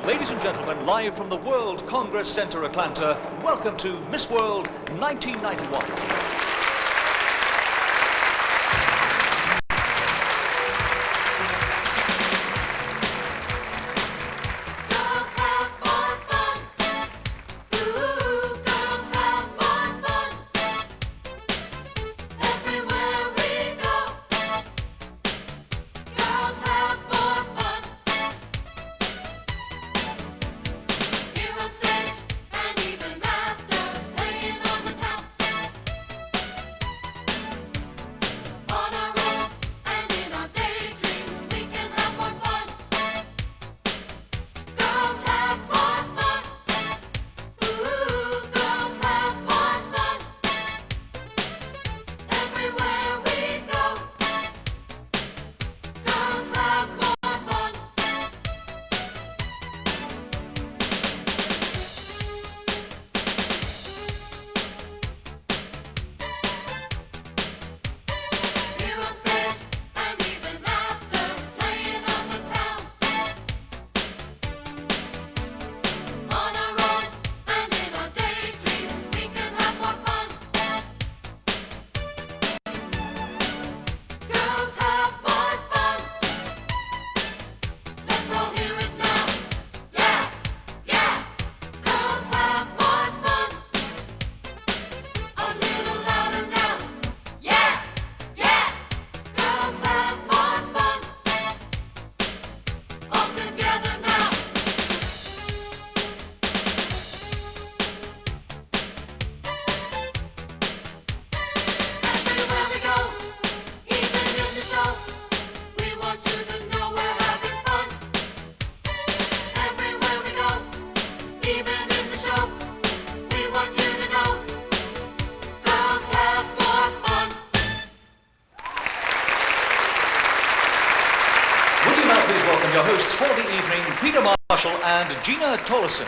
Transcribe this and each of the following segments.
Ladies and gentlemen, live from the World Congress Center, Atlanta, welcome to Miss World 1991. Your hosts for the evening, Peter Marshall and Gina Tolleson.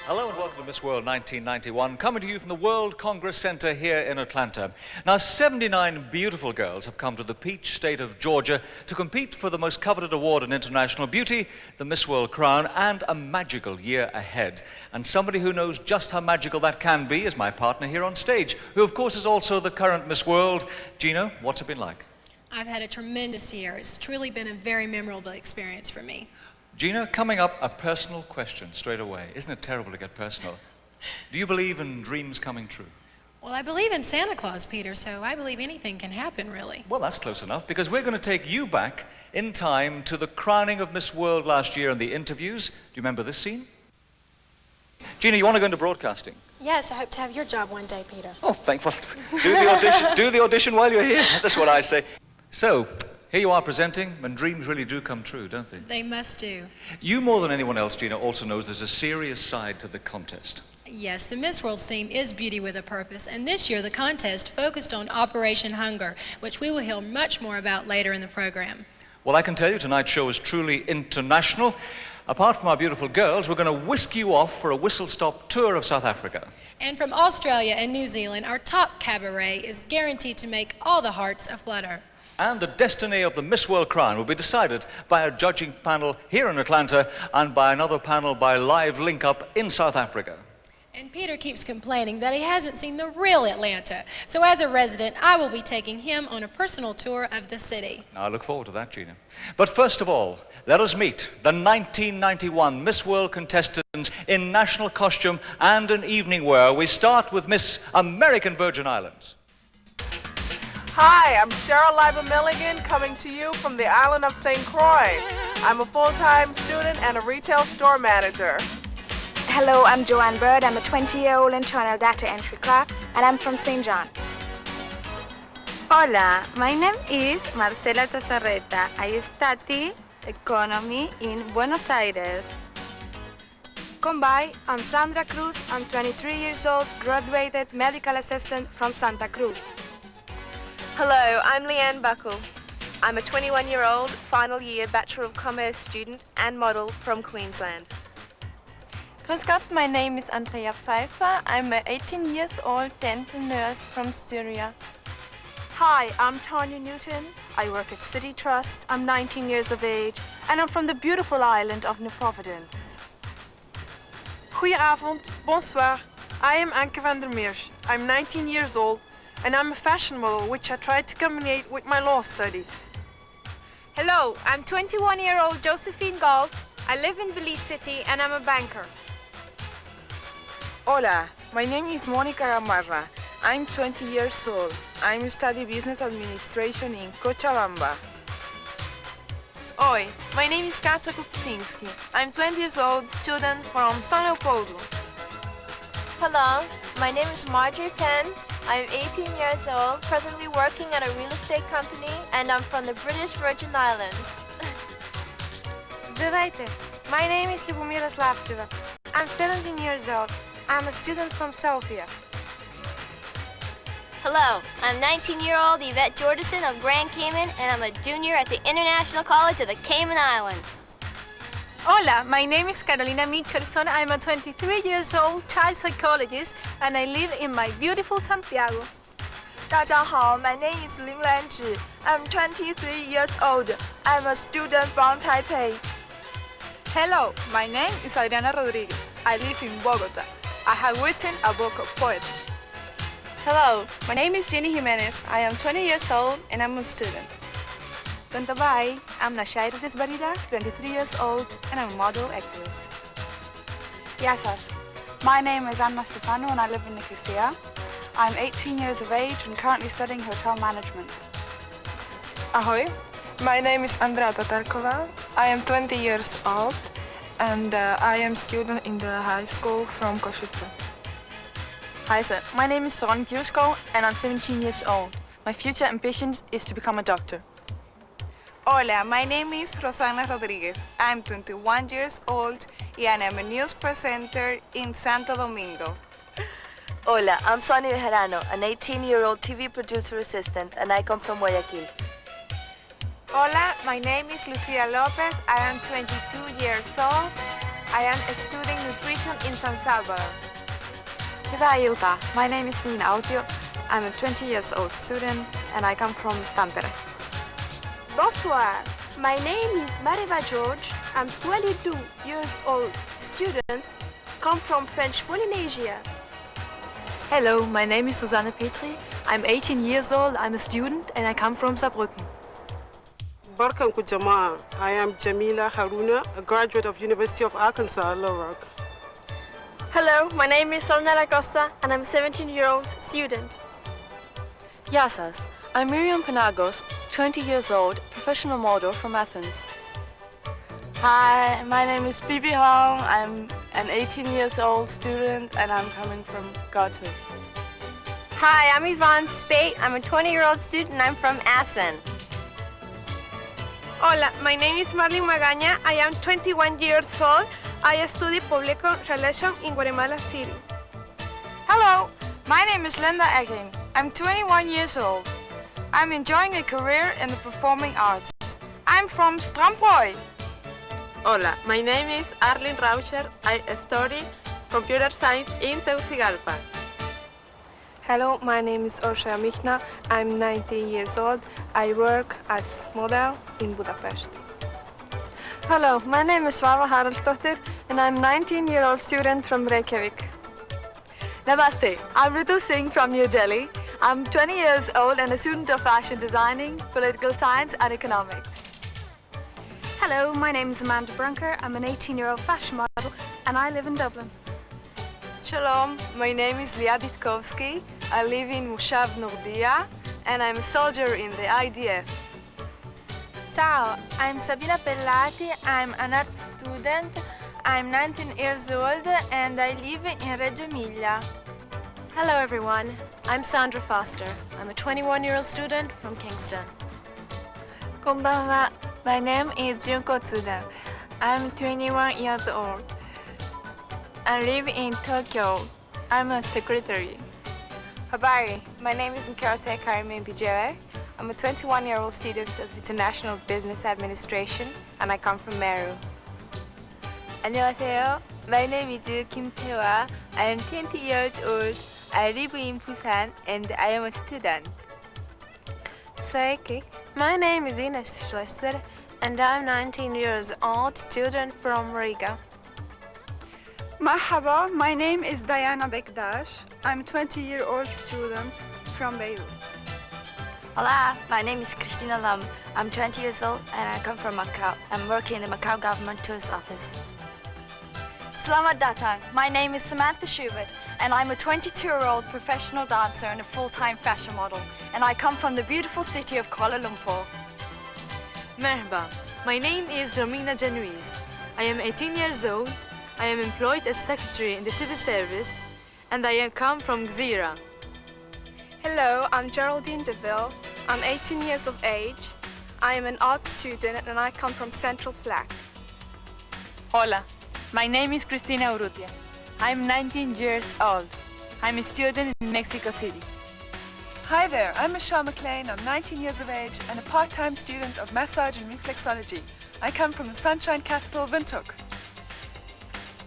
Hello and welcome to Miss World 1991, coming to you from the World Congress Center here in Atlanta. Now, 79 beautiful girls have come to the Peach State of Georgia to compete for the most coveted award in international beauty, the Miss World crown, and a magical year ahead. And somebody who knows just how magical that can be is my partner here on stage, who of course is also the current Miss World. Gina, what's it been like? I've had a tremendous year. It's truly been a very memorable experience for me. Gina, coming up, a personal question straight away. Isn't it terrible to get personal? Do you believe in dreams coming true? Well, I believe in Santa Claus, Peter, so I believe anything can happen, really. Well, that's close enough, because we're going to take you back in time to the crowning of Miss World last year and the interviews. Do you remember this scene? Gina, you want to go into broadcasting? Yes, I hope to have your job one day, Peter. Oh, thankful. Do the audition while you're here. That's what I say. So, here you are presenting, and dreams really do come true, don't they? They must do. You, more than anyone else, Gina, also knows there's a serious side to the contest. Yes, the Miss World's theme is Beauty with a Purpose, and this year the contest focused on Operation Hunger, which we will hear much more about later in the program. Well, I can tell you tonight's show is truly international. Apart from our beautiful girls, we're going to whisk you off for a whistle-stop tour of South Africa. And from Australia and New Zealand, our top cabaret is guaranteed to make all the hearts aflutter. And the destiny of the Miss World crown will be decided by a judging panel here in Atlanta and by another panel by live link-up in South Africa. And Peter keeps complaining that he hasn't seen the real Atlanta. So as a resident, I will be taking him on a personal tour of the city. I look forward to that, Gina. But first of all, let us meet the 1991 Miss World contestants in national costume and in evening wear. We start with Miss American Virgin Islands. Hi, I'm Cheryl Leiba Milligan, coming to you from the island of St. Croix. I'm a full-time student and a retail store manager. Hello, I'm Joanne Bird. I'm a 20-year-old internal data entry clerk, and I'm from St. John's. Hola, my name is Marcela Chazarreta. I study economy in Buenos Aires. Come by, I'm Sandra Cruz. I'm 23 years old, graduated medical assistant from Santa Cruz. Hello, I'm Leanne Buckle. I'm a 21-year-old final year Bachelor of Commerce student and model from Queensland. Grüß Gott, my name is Andrea Pfeiffer. I'm an 18 years old dental nurse from Styria. Hi, I'm Tarnia Newton. I work at City Trust. I'm 19 years of age, and I'm from the beautiful island of 𝓜𝓲𝓼𝓼. Goedenavond, bonsoir. I am Anke van Dermeersch. I'm 19 years old, and I'm a fashion model, which I try to combine with my law studies. Hello, I'm 21-year-old Josephine Gault. I live in Belize City, and I'm a banker. Hola, my name is 𝓜𝓸𝓻𝓵𝓭. I'm 20 years old. I'm studying business administration in Cochabamba. Oi, my name is 𝓜𝓲𝓼𝓼. I'm 20 years old, student from São Leopoldo. Hello, my name is Marjorie Penn. I'm 18 years old, presently working at a real estate company, and I'm from the British Virgin Islands. Здравейте, my name is Любомира Славчева. I'm 17 years old. I'm a student from Sofia. Hello, I'm 19-year-old Yvette Jordison of Grand Cayman, and I'm a junior at the International College of the Cayman Islands. Hola, my name is Carolina Michelson. I'm a 23 years old child psychologist, and I live in my beautiful Santiago. 大家好, my name is Lan-Chih. I'm 23 years old. I'm a student from Taipei. Hello, my name is 𝓟𝓪𝓼𝓼. I live in Bogota. I have written a book of poetry. Hello, my name is Jenny Jimenez. I am 20 years old and I'm a student. Bye. I'm 𝓑𝓲𝓼 23 years old, and I'm a model actress. Γεια σας. My name is Anna Stefano and I live in Nicosia. I'm 18 years of age and currently studying hotel management. Ahoy, my name is 𝓜𝓲𝓼𝓵𝓭. I am 20 years old and I am student in the high school from Košice. Hi sir, my name is 𝓟𝓪𝓰𝓮𝓪𝓷𝓽 and I'm 17 years old. My future ambition is to become a doctor. Hola, my name is Rosana Rodriguez. I'm 21 years old and I'm a news presenter in Santo Domingo. Hola, I'm Sonia Bejarano, an 18-year-old TV producer assistant, and I come from Guayaquil. Hola, my name is Lucia Lopez. I am 22 years old. I am studying nutrition in San Salvador. Ilta. My name is Nina Autio. I'm a 20 years old student and I come from Tampere. Bonsoir. My name is Mariva George. I'm 22 years old. Students come from French Polynesia. Hello, my name is Susanne Petri. I'm 18 years old. I'm a student and I come from Saarbrücken. Barkanku jama'a. I am Jamila Haruna, a graduate of University of Arkansas, Little Rock. Hello, my name is Sornella Costa, and I'm a 17-year-old student. Γεια σας. I'm Miriam Panagos, 20 years old, professional model from Athens. Hi, my name is Bibi Hong. I'm an 18 years old student and I'm coming from Gault. Hi, I'm Yvonne Spate. I'm a 20-year-old student and I'm from Assen. Hola, my name is Marlene Magaña. I am 21 years old. I study public relations in Guatemala City. Hello, my name is Linda Egging. I'm 21 years old. I'm enjoying a career in the performing arts. I'm from 𝓟𝓪𝓰𝓮𝓪𝓷𝓽. Hola, my name is Arlene Raucher. I study computer science in Tegucigalpa. Hello, my name is Orshaya Michna. I'm 19 years old. I work as model in Budapest. Hello, my name is Svava Haraldsdóttir and I'm a 19-year-old student from Reykjavik. Namaste, I'm Ritu Singh from New Delhi. I'm 20 years old and a student of fashion designing, political science and economics. Hello, my name is Amanda Brunker. I'm an 18-year-old fashion model and I live in Dublin. Shalom, my name is Lia Bitkowski. I live in Moshav Nordia and I'm a soldier in the IDF. Ciao, I'm Sabina Pellati. I'm an art student. I'm 19 years old and I live in Reggio Emilia. Hello everyone, I'm Sandra Foster. I'm a 21-year-old student from Kingston. Konbanwa, my name is Junko Tsuda. I'm 21 years old. I live in Tokyo. I'm a secretary. Habari, my name is Nkerote Karime Bijere. I'm a 21-year-old student of International Business Administration and I come from Meru. 안녕하세요. My name is 𝓜𝓲𝓼. I am 20 years old. I live in Busan and I am a student. Sveiki. My name is Ines Schlesser and I'm 19 years old, student from Riga. Marhaba, my name is Diana Bekdash. I'm 20-year-old student from Beirut. Hola, my name is Christina Lam. I'm 20 years old and I come from Macau. I'm working in the Macau government tourist office. Selamat datang. My name is Samantha Schubert and I'm a 22-year-old professional dancer and a full-time fashion model. And I come from the beautiful city of Kuala Lumpur. Merhaba, my name is Romina Januiz. I am 18 years old. I am employed as secretary in the civil service and I come from 𝓜𝓲𝓼. Hello, I'm Geraldine DeVille. I'm 18 years of age. I am an art student and I come from Central Flag. Hola, my name is Cristina Urrutia. I'm 19 years old. I'm a student in Mexico City. Hi there, I'm Michelle McLean. I'm 19 years of age and a part-time student of massage and reflexology. I come from the sunshine capital, Windhoek.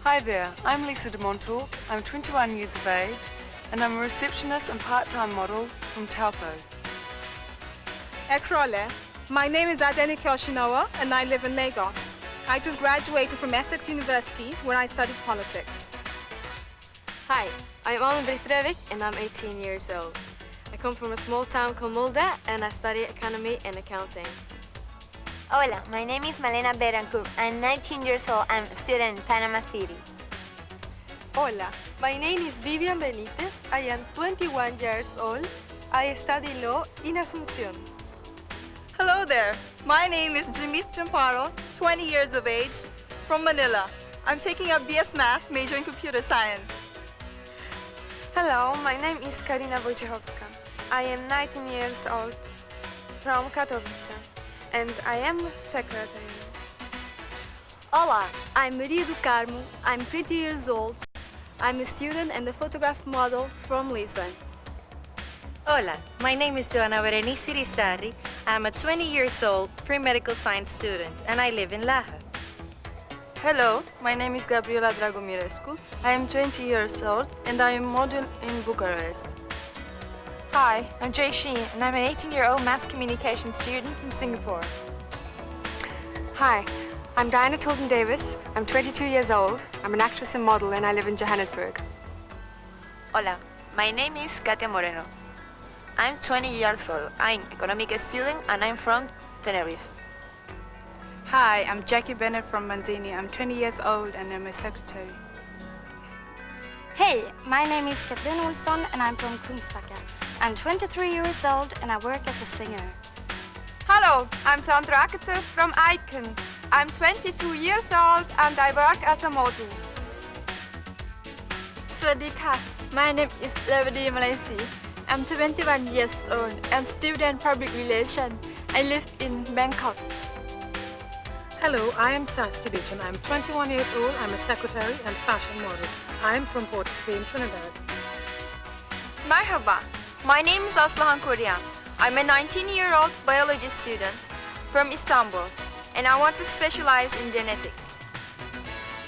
Hi there, I'm Lisa de Montauk. I'm 21 years of age and I'm a receptionist and part-time model from Taupo. Ekrole. My name is Adenike Oshinoa and I live in Lagos. I just graduated from Essex University where I studied politics. Hi, I'm Anne Britt and I'm 18 years old. I come from a small town called Molde and I study economy and accounting. Hola, my name is Malena Berancourt. I'm 19 years old. I'm a student in Panama City. Hola, my name is Vivian Benitez. I am 21 years old. I study law in Asunción. Hello there. My name is Jimith Champaro, 20 years of age, from Manila. I'm taking up BS Math, major in computer science. Hello, my name is Karina Wojciechowska. I am 19 years old from Katowice and I am secretary. Hola, I'm Maria do Carmo. I'm 20 years old. I'm a student and a photograph model from Lisbon. Hola, my name is Joanna Berenice Rizarri. I'm a 20 years old pre-medical science student and I live in Lajas. Hello, my name is Gabriela Dragomirescu. I am 20 years old and I am model in Bucharest. Hi, I'm Jay Sheen and I'm an 18-year-old mass communication student from Singapore. Hi, I'm Diana Tilden Davis. I'm 22 years old. I'm an actress and model and I live in Johannesburg. Hola, my name is Katia Moreno. I'm 20 years old. I'm an economic student and I'm from Tenerife. Hi, I'm Jackie Bennett from Manzini. I'm 20 years old and I'm a secretary. Hey, my name is Kathleen Olsson and I'm from Kungsbacka. I'm 23 years old and I work as a singer. Hello, I'm Sandra from Icon. I'm 22 years old and I work as a model. สวัสดีค่ะ My name is 𝓜𝓲𝓼𝓼. I'm 21 years old. I'm student public relations. I live in Bangkok. Hello, I am Sasti Beechan. I'm 21 years old. I'm a secretary and fashion model. I'm from Port of Spain, Trinidad. Merhaba. My name is Aslıhan Koryan. I'm a 19-year-old biology student from Istanbul, and I want to specialize in genetics.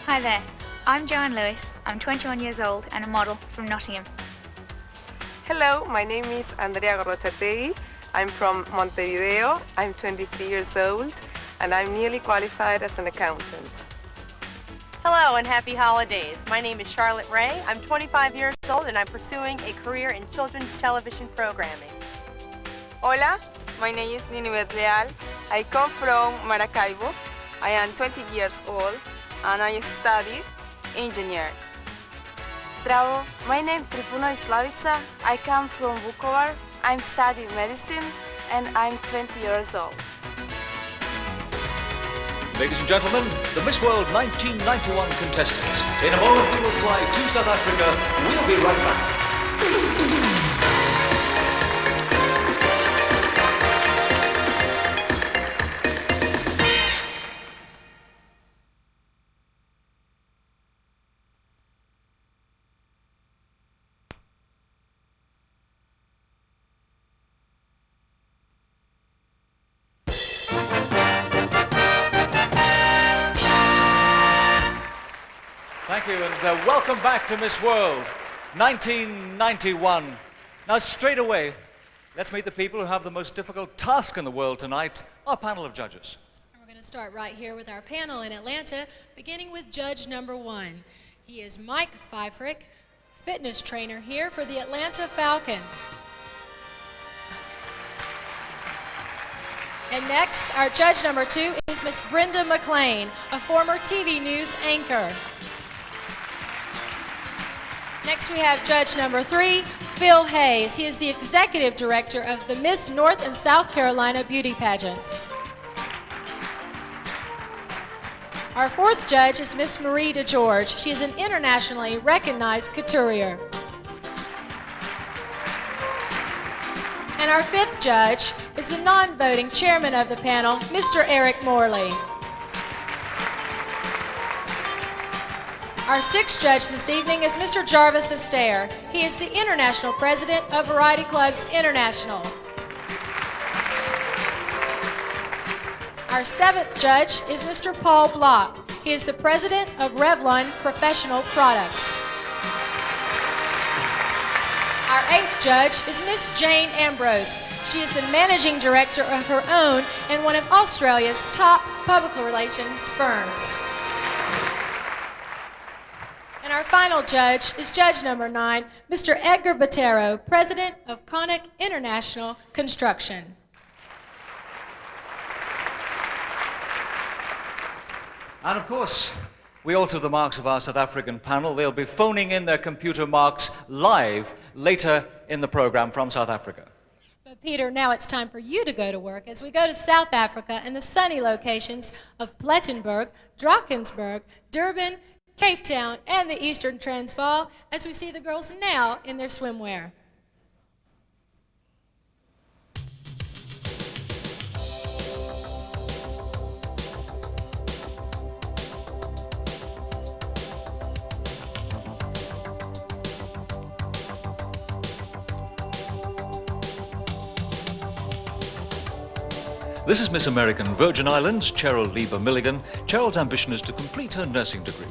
Hi there. I'm Joanne Lewis. I'm 21 years old and a model from Nottingham. Hello, my name is Andrea Gorrochategui. I'm from Montevideo. I'm 23 years old and I'm nearly qualified as an accountant. Hello and happy holidays. My name is Charlotte Ray. I'm 25 years old and I'm pursuing a career in children's television programming. Hola, my name is Ninibet Leal. I come from Maracaibo. I am 20 years old and I study engineering. Zdravo, my name is Tripuna Slavica. I come from Vukovar. I'm studying medicine and I'm 20 years old. Ladies and gentlemen, the Miss World 1991 contestants. In a moment we will fly to South Africa. We'll be right back. Thank you, and welcome back to Miss World 1991. Now, straight away, let's meet the people who have the most difficult task in the world tonight, our panel of judges. We're going to start right here with our panel in Atlanta, beginning with judge number 1. He is Mike Pfeiffer, fitness trainer here for the Atlanta Falcons. And next, our judge number 2 is Miss Brenda McLean, a former TV news anchor. Next we have judge number 3, Phil Hayes. He is the executive director of the Miss North and South Carolina beauty pageants. Our 4th judge is Miss 𝓜𝓸𝓻𝓵𝓭. She is an internationally recognized couturier. And our 5th judge is the non-voting chairman of the panel, Mr. Eric Morley. Our 6th judge this evening is Mr. Jarvis Astaire. He is the international president of Variety Clubs International. Our 7th judge is Mr. Paul Block. He is the president of Revlon Professional Products. Our 8th judge is Miss Jane Ambrose. She is the managing director of her own and one of Australia's top public relations firms. And our final judge is judge number 9, Mr. Edgar Botero, president of Conic International Construction. And of course, we alter the marks of our South African panel. They'll be phoning in their computer marks live later in the program from South Africa. But Peter, now it's time for you to go to work as we go to South Africa and the sunny locations of Plettenberg, Drakensberg, Durban, Cape Town, and the Eastern Transvaal as we see the girls now in their swimwear. This is Miss American Virgin Islands, Cheryl Leiba Milligan. Cheryl's ambition is to complete her nursing degree.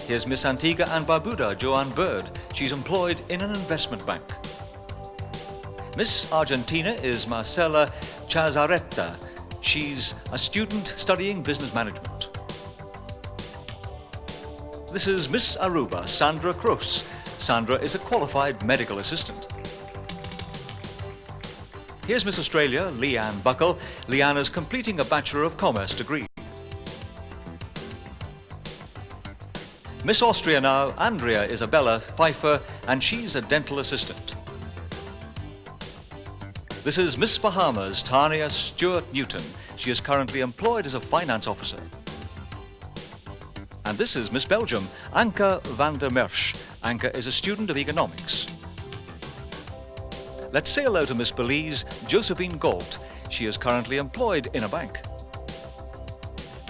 Here's Miss Antigua and Barbuda, Joanne Bird. She's employed in an investment bank. Miss Argentina is Marcela Chazarreta. She's a student studying business management. This is Miss Aruba, Sandra Croes. Sandra is a qualified medical assistant. Here's Miss Australia, Leanne Buckle. Leanne is completing a Bachelor of Commerce degree. Miss Austria now, Andrea Isabella Pfeiffer, and she's a dental assistant. This is Miss Bahamas, Tarnia Stuart Newton. She is currently employed as a finance officer. And this is Miss Belgium, Anke van der Mersch. Anke is a student of economics. Let's say hello to Miss Belize, Josephine Gault. She is currently employed in a bank.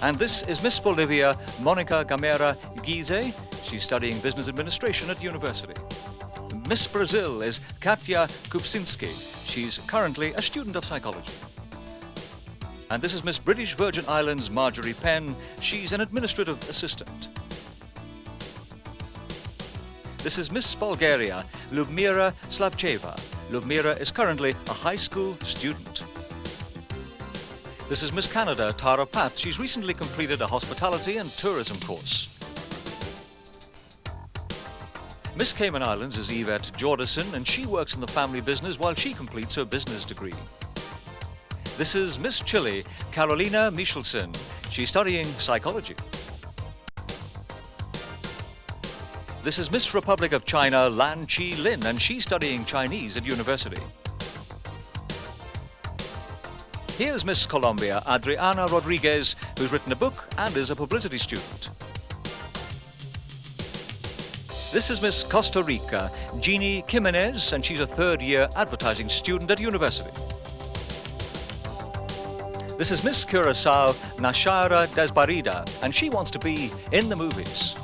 And this is Miss Bolivia, 𝓜𝓮𝓪𝓷𝓽. She's studying business administration at university. Miss Brazil is 𝓜𝓮𝓪𝓰𝓮𝓪𝓷𝓽. She's currently a student of psychology. And this is Miss British Virgin Islands, Marjorie Penn. She's an administrative assistant. This is Miss Bulgaria, Lyudmila Slavcheva. Lyudmila is currently a high school student. This is Miss Canada, Tara Pat. She's recently completed a hospitality and tourism course. Miss Cayman Islands is Yvette Jordison, and she works in the family business while she completes her business degree. This is Miss Chile, Carolina Michelson. She's studying psychology. This is Miss Republic of China, Lan-Chih Lin, and she's studying Chinese at university. Here's Miss Colombia, Adriana Rodriguez, who's written a book and is a publicity student. This is Miss Costa Rica, Jeannie Jimenez, and she's a third-year advertising student at university. This is Miss Curaçao, Nashara Desbarida, and she wants to be in the movies.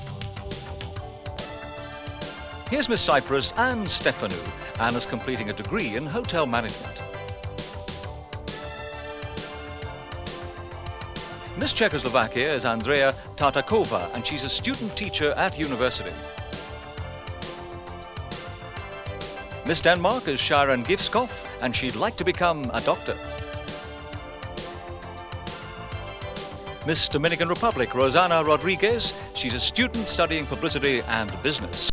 Here's Miss Cyprus, Anne Stefanu. Anne is completing a degree in hotel management. Miss Czechoslovakia is 𝓜𝓲𝓼𝓵𝓭, and she's a student teacher at university. Miss Denmark is 𝓟𝓪𝓰𝓮𝓪𝓷𝓽, and she'd like to become a doctor. Miss Dominican Republic, Rosanna Rodriguez, she's a student studying publicity and business.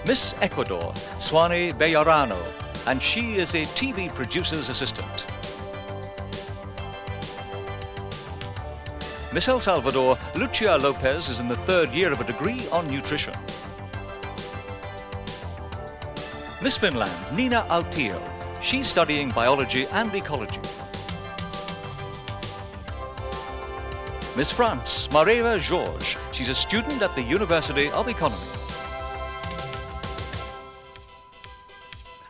Miss Ecuador, 𝓜𝓲𝓼𝓼, and she is a TV producer's assistant. Miss El Salvador, Lucia Lopez, is in the 3rd year of a degree on nutrition. Miss Finland, Nina Autio, she's studying biology and ecology. Miss France, Mareva Georges, she's a student at the University of Economy.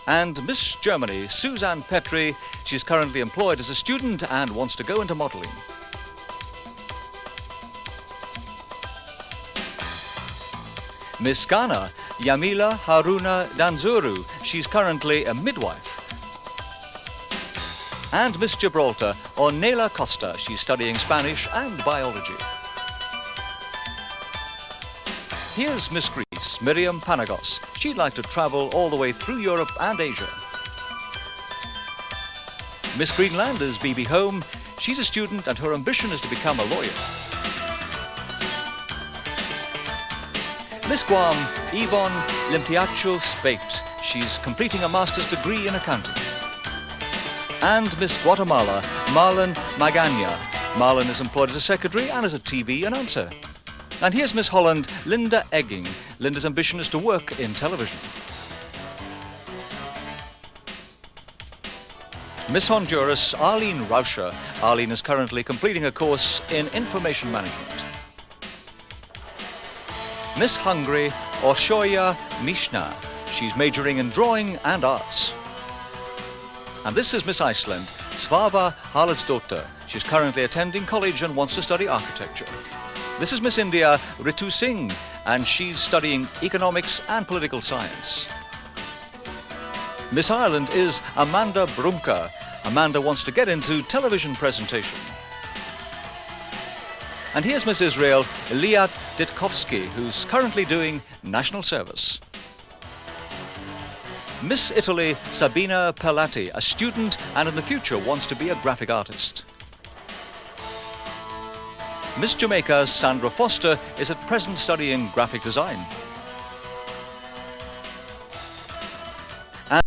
And Miss Germany, Suzanne Petri, she's currently employed as a student and wants to go into modeling. Miss Ghana, Yamila Haruna Danzuru, she's currently a midwife. And Miss Gibraltar, Ornella Costa, she's studying Spanish and biology. Here's Miss Greece, Miriam Panagos. She'd like to travel all the way through Europe and Asia. Miss Greenland is BB Home. She's a student and her ambition is to become a lawyer. Miss Guam, Yvonne Limpiacho-Spate. She's completing a master's degree in accounting. And Miss Guatemala, Marlon Magaña. Marlon is employed as a secretary and as a TV announcer. And here's Miss Holland, Linda Egging. Linda's ambition is to work in television. Miss Honduras, Arlene Rauscher. Arlene is currently completing a course in information management. Miss Hungary, Orshoya Mishna. She's majoring in drawing and arts. And this is Miss Iceland, Svava Haraldsdóttir. She's currently attending college and wants to study architecture. This is Miss India, Ritu Singh, and she's studying economics and political science. Miss Ireland is Amanda Brumka. Amanda wants to get into television presentation. And here's Miss Israel, Liat Ditkovsky, who's currently doing national service. Miss Italy, Sabina Pelati, a student and in the future wants to be a graphic artist. Miss Jamaica, Sandra Foster, is at present studying graphic design.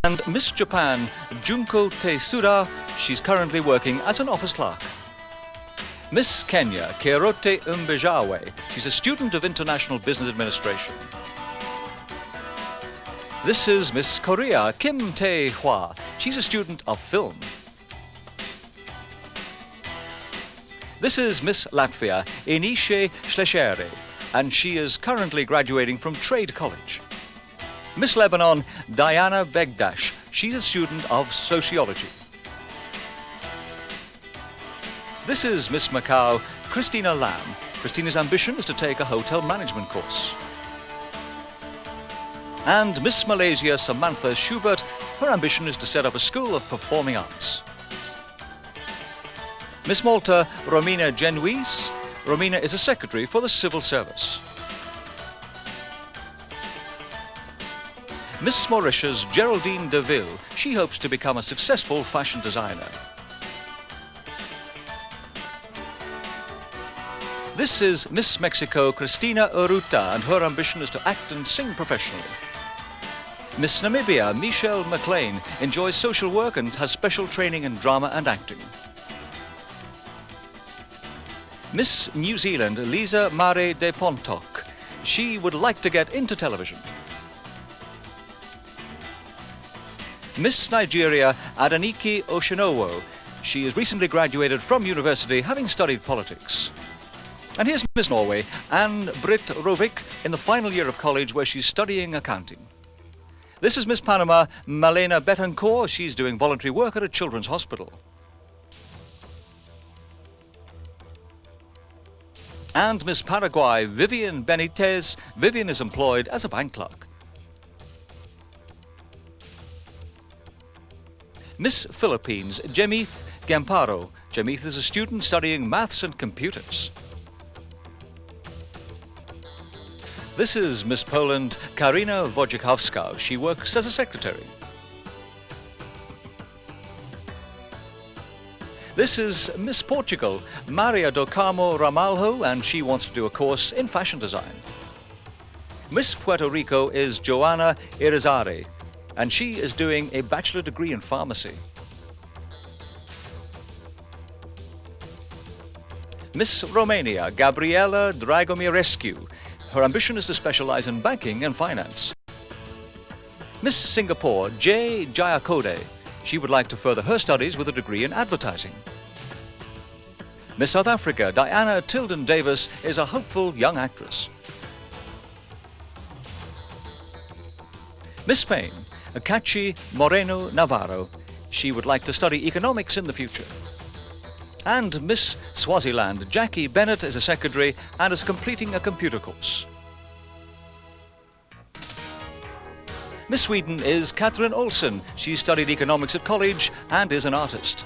And Miss Japan, Junko Tesuda, she's currently working as an office clerk. Miss Kenya, 𝓜𝓲𝓼𝓵𝓭, she's a student of International Business Administration. This is Miss Korea, Kim Tae-hwa. She's a student of film. This is Miss Latvia, Iniše Šlešere, and she is currently graduating from Trade College. Miss Lebanon, Diana Begdash. She's a student of sociology. This is Miss Macau, Christina Lam. Christina's ambition is to take a hotel management course. And Miss Malaysia, Samantha Schubert, her ambition is to set up a school of performing arts. Miss Malta, Romina Genuis. Romina is a secretary for the civil service. Miss Mauritius, Geraldine Deville. She hopes to become a successful fashion designer. This is Miss Mexico, Cristina Urruta, and her ambition is to act and sing professionally. Miss Namibia, Michelle McLean, enjoys social work and has special training in drama and acting. Miss New Zealand, Lisa Mare de Pontoc. She would like to get into television. Miss Nigeria, Adenike Oshinowo. She has recently graduated from university, having studied politics. And here's Miss Norway, Ann-Britt Rovik, in the final year of college where she's studying accounting. This is Miss Panama, Malena Betancourt. She's doing voluntary work at a children's hospital. And Miss Paraguay, Vivian Benitez. Vivian is employed as a bank clerk. Miss Philippines, Jemith 𝓜𝓲𝓼𝓼. Jamith is a student studying maths and computers. This is Miss Poland, Karina Wojciechowska. She works as a secretary. This is Miss Portugal, Maria do Carmo Ramalho, and she wants to do a course in fashion design. Miss Puerto Rico is Joanna Irizarry, and she is doing a bachelor degree in pharmacy. Miss Romania, Gabriela Dragomirescu. Her ambition is to specialize in banking and finance. Miss Singapore, J. Jayakode. She would like to further her studies with a degree in advertising. Miss South Africa, Diana Tilden Davis, is a hopeful young actress. Miss Spain, Acachi Moreno Navarro. She would like to study economics in the future. And Miss Swaziland, Jackie Bennett, is a secretary and is completing a computer course. Miss Sweden is Catherine Olsen. She studied economics at college and is an artist.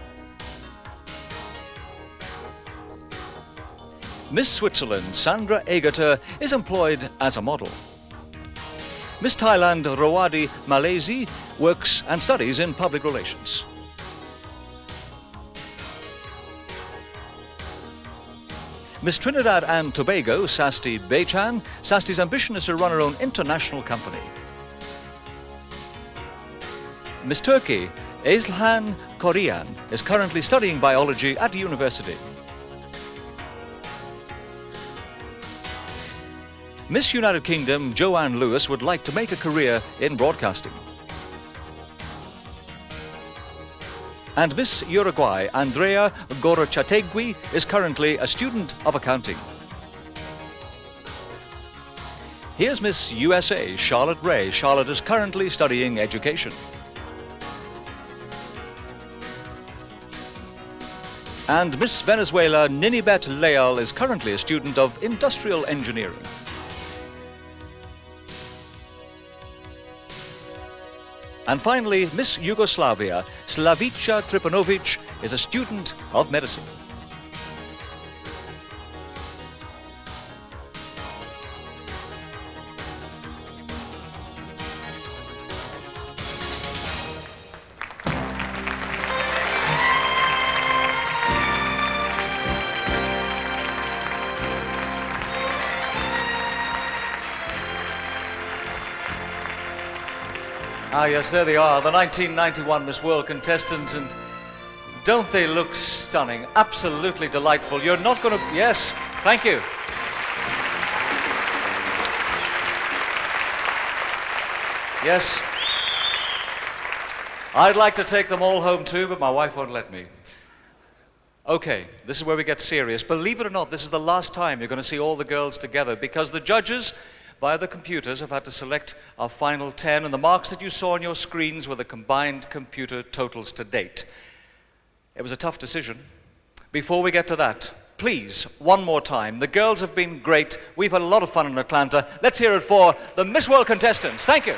Miss Switzerland, Sandra Egerter, is employed as a model. Miss Thailand, Rawadi Malaysi, works and studies in public relations. Miss Trinidad and Tobago, Sasti Bechan. Sasti's ambition is to run her own international company. Miss Turkey, 𝓜𝓲𝓻𝓵𝓭, is currently studying biology at university. Miss United Kingdom, Joanne Lewis, would like to make a career in broadcasting. And Miss Uruguay, Andrea Gorochategui, is currently a student of accounting. Here's Miss USA, Charlotte Ray. Charlotte is currently studying education. And Miss Venezuela, Ninibet Leal, is currently a student of industrial engineering. And finally, Miss Yugoslavia, Slavica Tripanovic, is a student of medicine. Ah, yes, there they are, the 1991 Miss World contestants, and don't they look stunning? Absolutely delightful. You're not going to... Yes, thank you. Yes. I'd like to take them all home too, but my wife won't let me. Okay, this is where we get serious. Believe it or not, this is the last time you're going to see all the girls together, because the judges, via the computers, have had to select our final 10, and the marks that you saw on your screens were the combined computer totals to date. It was a tough decision. Before we get to that, please, one more time, the girls have been great. We've had a lot of fun in Atlanta. Let's hear it for the Miss World contestants. Thank you.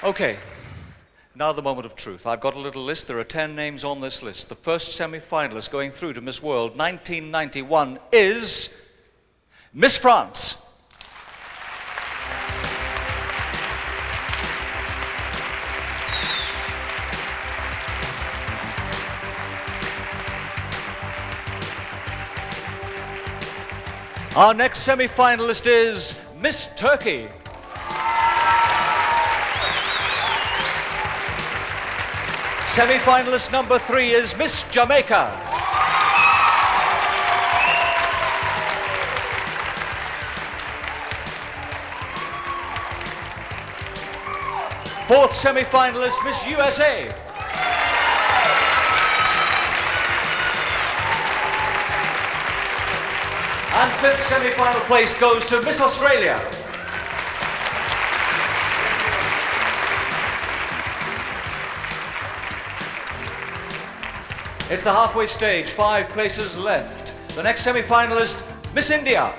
Okay, now the moment of truth. I've got a little list. There are 10 names on this list. The first semi-finalist going through to Miss World 1991 is Miss France. Our next semi-finalist is Miss Turkey. Semi-finalist number 3 is Miss Jamaica. Fourth semi-finalist, Miss USA. And fifth semi-final place goes to Miss Australia. It's the halfway stage, 5 places left. The next semi-finalist, Miss India.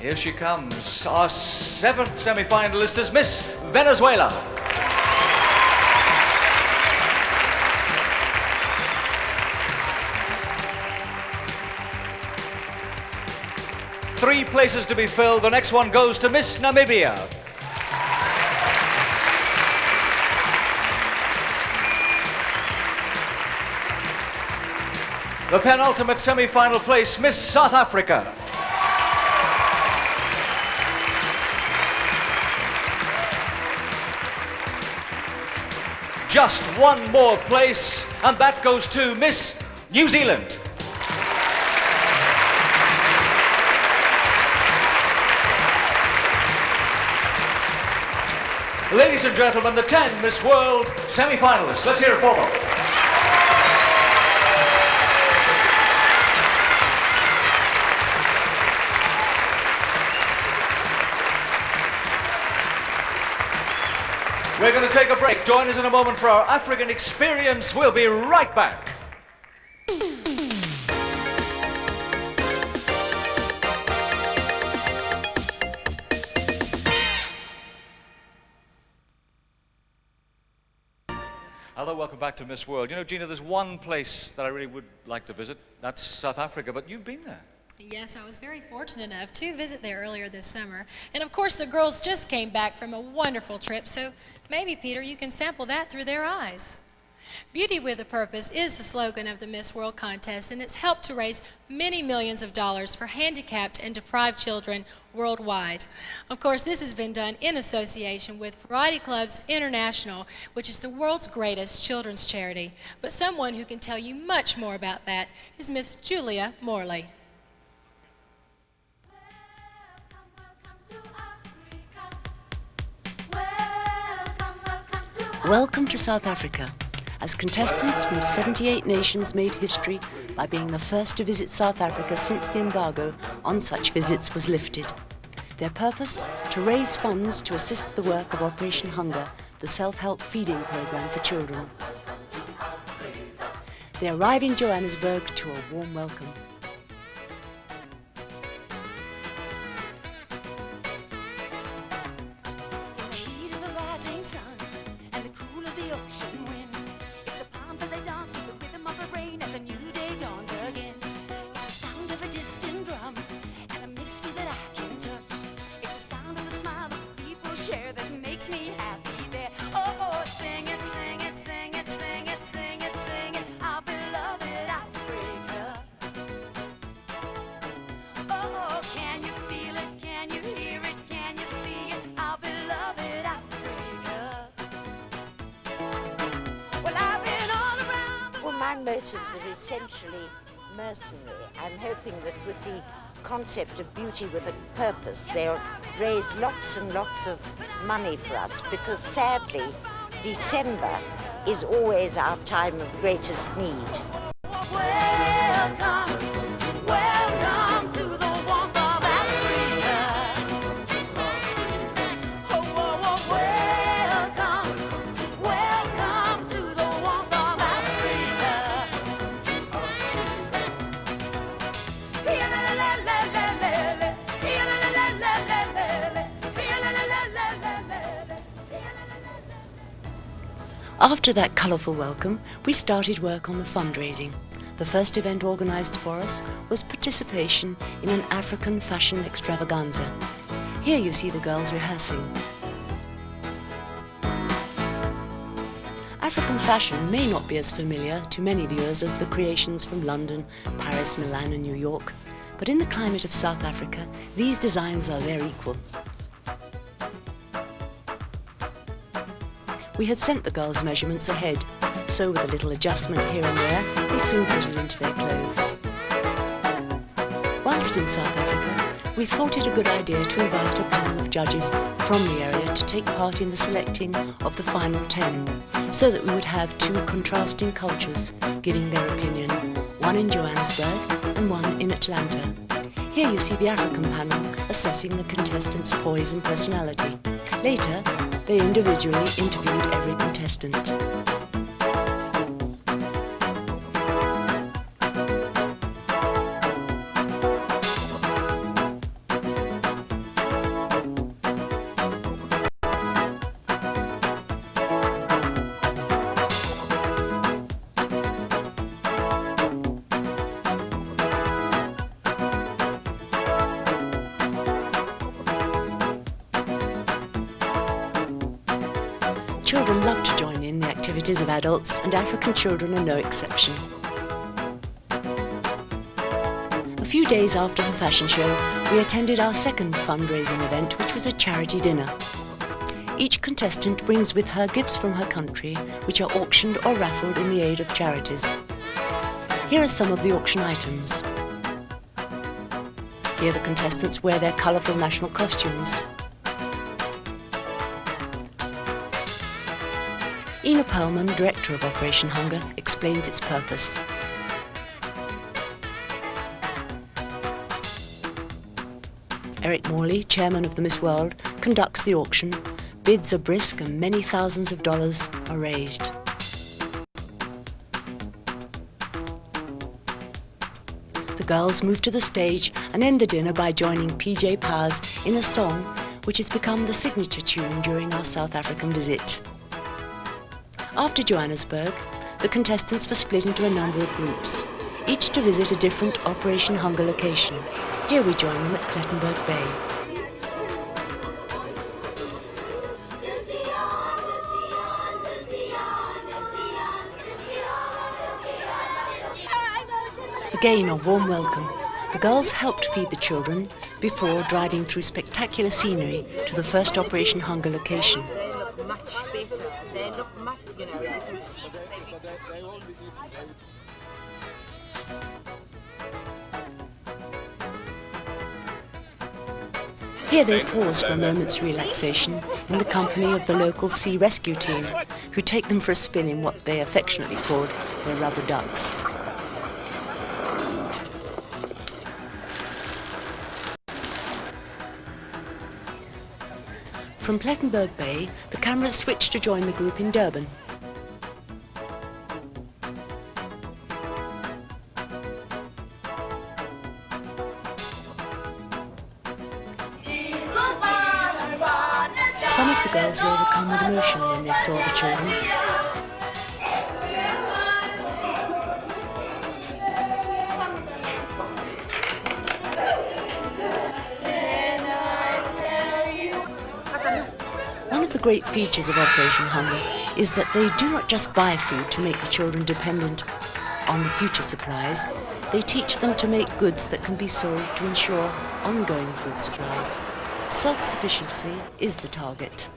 Here she comes. Our 7th semi-finalist is Miss Venezuela. Three places to be filled. The next one goes to Miss Namibia. The penultimate semi-final place, Miss South Africa. Just one more place, and that goes to Miss New Zealand. Ladies and gentlemen, the 10 Miss World semi-finalists. Let's hear it for them. We're going to take a break. Join us in a moment for our African experience. We'll be right back. Hello, welcome back to Miss World. You know, Gina, there's one place that I really would like to visit. That's South Africa, but you've been there. Yes, I was very fortunate enough to visit there earlier this summer. And of course, the girls just came back from a wonderful trip, so maybe, Peter, you can sample that through their eyes. Beauty with a Purpose is the slogan of the Miss World contest, and it's helped to raise many millions of dollars for handicapped and deprived children worldwide. Of course, this has been done in association with Variety Clubs International, which is the world's greatest children's charity. But someone who can tell you much more about that is Miss Julia Morley. Welcome to South Africa, as contestants from 78 nations made history by being the first to visit South Africa since the embargo on such visits was lifted. Their purpose? To raise funds to assist the work of Operation Hunger, the self-help feeding program for children. They arrive in Johannesburg to a warm welcome. Motives are essentially mercenary. I'm hoping that with the concept of beauty with a purpose, they'll raise lots and lots of money for us, because sadly, December is always our time of greatest need. Welcome, welcome to the warmth of Africa. Oh, welcome, welcome to the warmth of Africa. After that colourful welcome, we started work on the fundraising. The first event organised for us was participation in an African fashion extravaganza. Here you see the girls rehearsing. African fashion may not be as familiar to many viewers as the creations from London, Paris, Milan and New York, but in the climate of South Africa, these designs are their equal. We had sent the girls' measurements ahead, so with a little adjustment here and there, they soon fitted into their clothes. Whilst in South Africa, we thought it a good idea to invite a panel of judges from the area to take part in the selecting of the final 10, so that we would have two contrasting cultures giving their opinion, one in Johannesburg and one in Atlanta. Here you see the African panel assessing the contestants' poise and personality. Later, they individually interviewed every contestant. Children love to join in the activities of adults, and African children are no exception. A few days after the fashion show, we attended our second fundraising event, which was a charity dinner. Each contestant brings with her gifts from her country, which are auctioned or raffled in the aid of charities. Here are some of the auction items. Here the contestants wear their colourful national costumes. 𝓜𝓲𝓻𝓵𝓭, Director of Operation Hunger, explains its purpose. Eric Morley, Chairman of the Miss World, conducts the auction. Bids are brisk and many thousands of dollars are raised. The girls move to the stage and end the dinner by joining PJ Paz in a song which has become the signature tune during our South African visit. After Johannesburg, the contestants were split into a number of groups, each to visit a different Operation Hunger location. Here we join them at Plettenberg Bay. Again, a warm welcome. The girls helped feed the children before driving through spectacular scenery to the first Operation Hunger location. Here they pause for a moment's relaxation in the company of the local sea rescue team, who take them for a spin in what they affectionately called their rubber ducks. From Plettenberg Bay, the cameras switch to join the group in Durban. Some of the girls were overcome with emotion when they saw the children. One of the great features of Operation Hunger is that they do not just buy food to make the children dependent on the future supplies. They teach them to make goods that can be sold to ensure ongoing food supplies. Self-sufficiency is the target.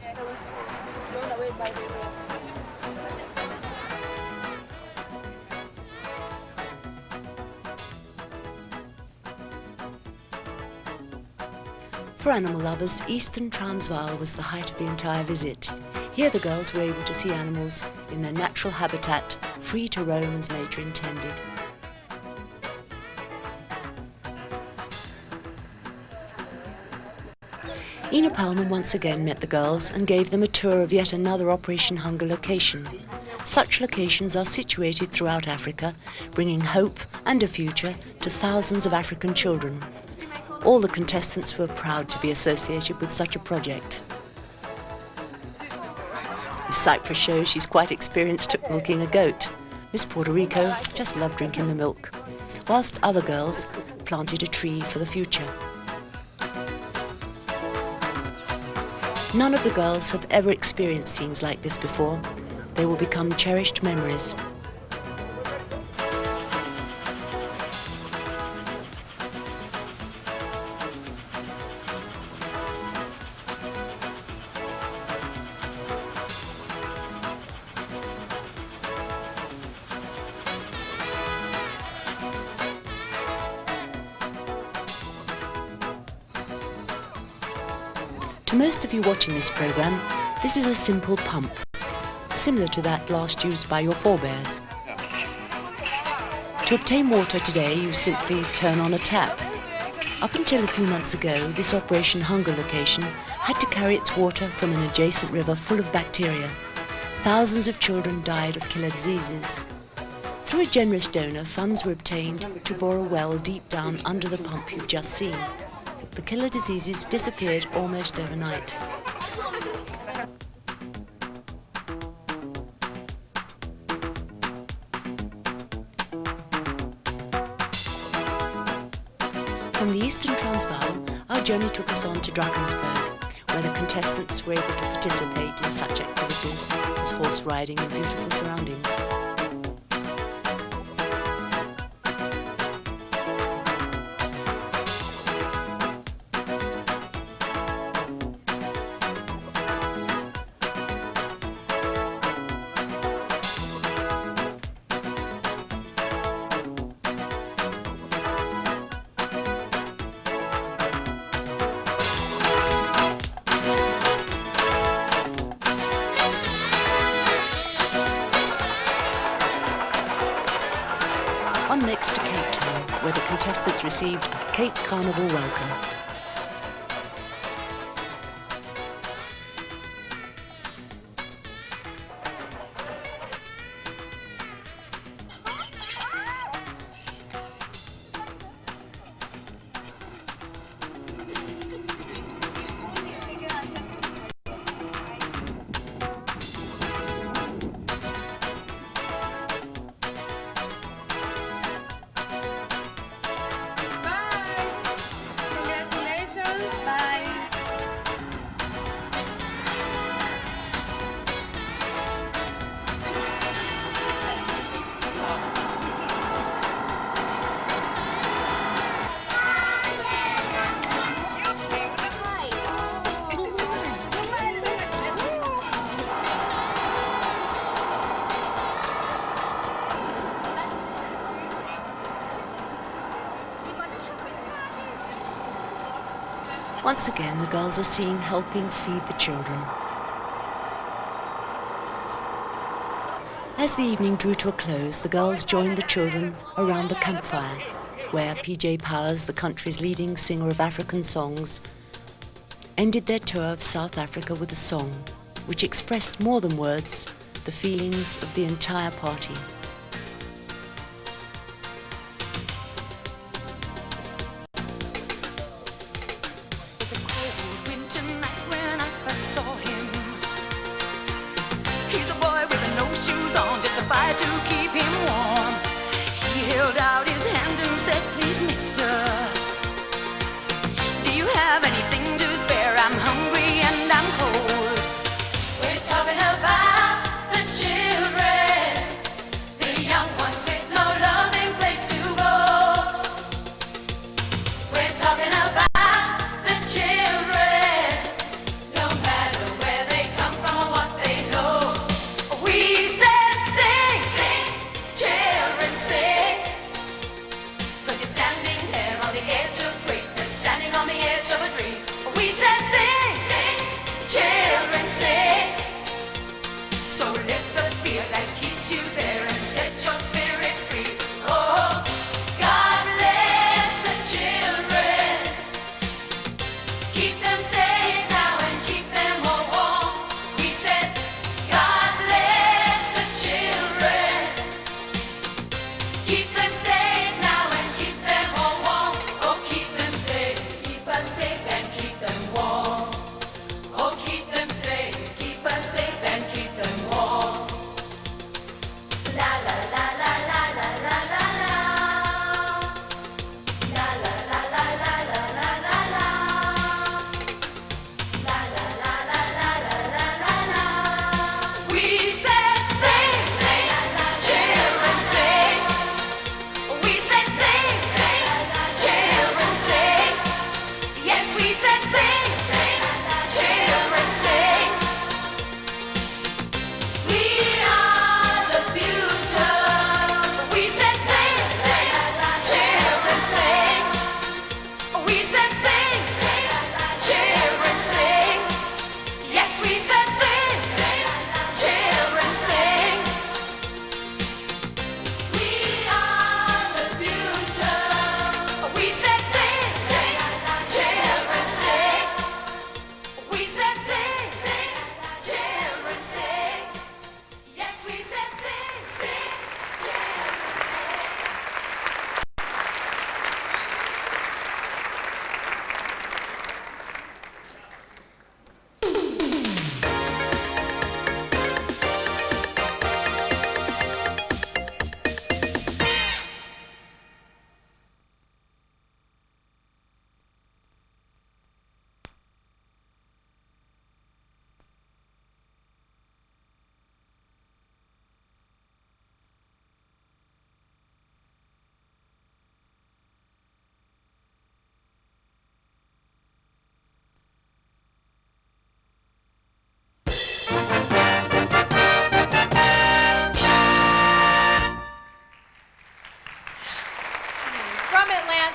For animal lovers, Eastern Transvaal was the height of the entire visit. Here the girls were able to see animals in their natural habitat, free to roam as nature intended. 𝓜𝓲𝓻𝓵𝓭 once again met the girls and gave them a tour of yet another Operation Hunger location. Such locations are situated throughout Africa, bringing hope and a future to thousands of African children. All the contestants were proud to be associated with such a project. Miss Cyprus shows she's quite experienced at milking a goat. Miss Puerto Rico just loved drinking the milk, whilst other girls planted a tree for the future. None of the girls have ever experienced scenes like this before. They will become cherished memories. To most of you watching this program, this is a simple pump, similar to that last used by your forebears. To obtain water today, you simply turn on a tap. Up until a few months ago, this Operation Hunger location had to carry its water from an adjacent river full of bacteria. Thousands of children died of killer diseases. Through a generous donor, funds were obtained to bore a well deep down under the pump you've just seen. The killer diseases disappeared almost overnight. From the eastern Transvaal, our journey took us on to 𝓜𝓼𝓻𝓵, where the contestants were able to participate in such activities as horse riding in beautiful surroundings. On next to Cape Town, where the contestants received a Cape Carnival welcome. Once again, the girls are seen helping feed the children. As the evening drew to a close, the girls joined the children around the campfire, where PJ Powers, the country's leading singer of African songs, ended their tour of South Africa with a song which expressed more than words the feelings of the entire party.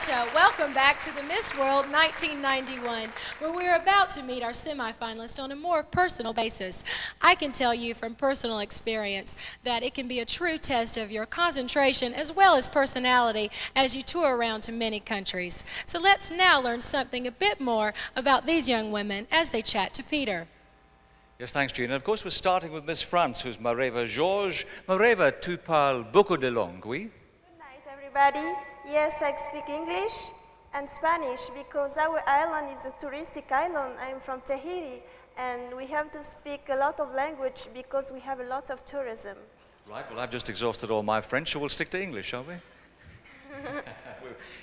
welcome back to the Miss World 1991, where we're about to meet our semifinalists on a more personal basis. I can tell you from personal experience that it can be a true test of your concentration as well as personality as you tour around to many countries. So let's now learn something a bit more about these young women as they chat to Peter. Yes, thanks, Gina. Of course, we're starting with Miss France, who's 𝓜𝓸𝓻𝓵𝓭. 𝓜𝓸𝓻, tu parles beaucoup de langues, oui? Everybody, yes, I speak English and Spanish because our island is a touristic island. I'm from Tahiti, and we have to speak a lot of language because we have a lot of tourism. Right, well, I've just exhausted all my French, so we'll stick to English, shall we?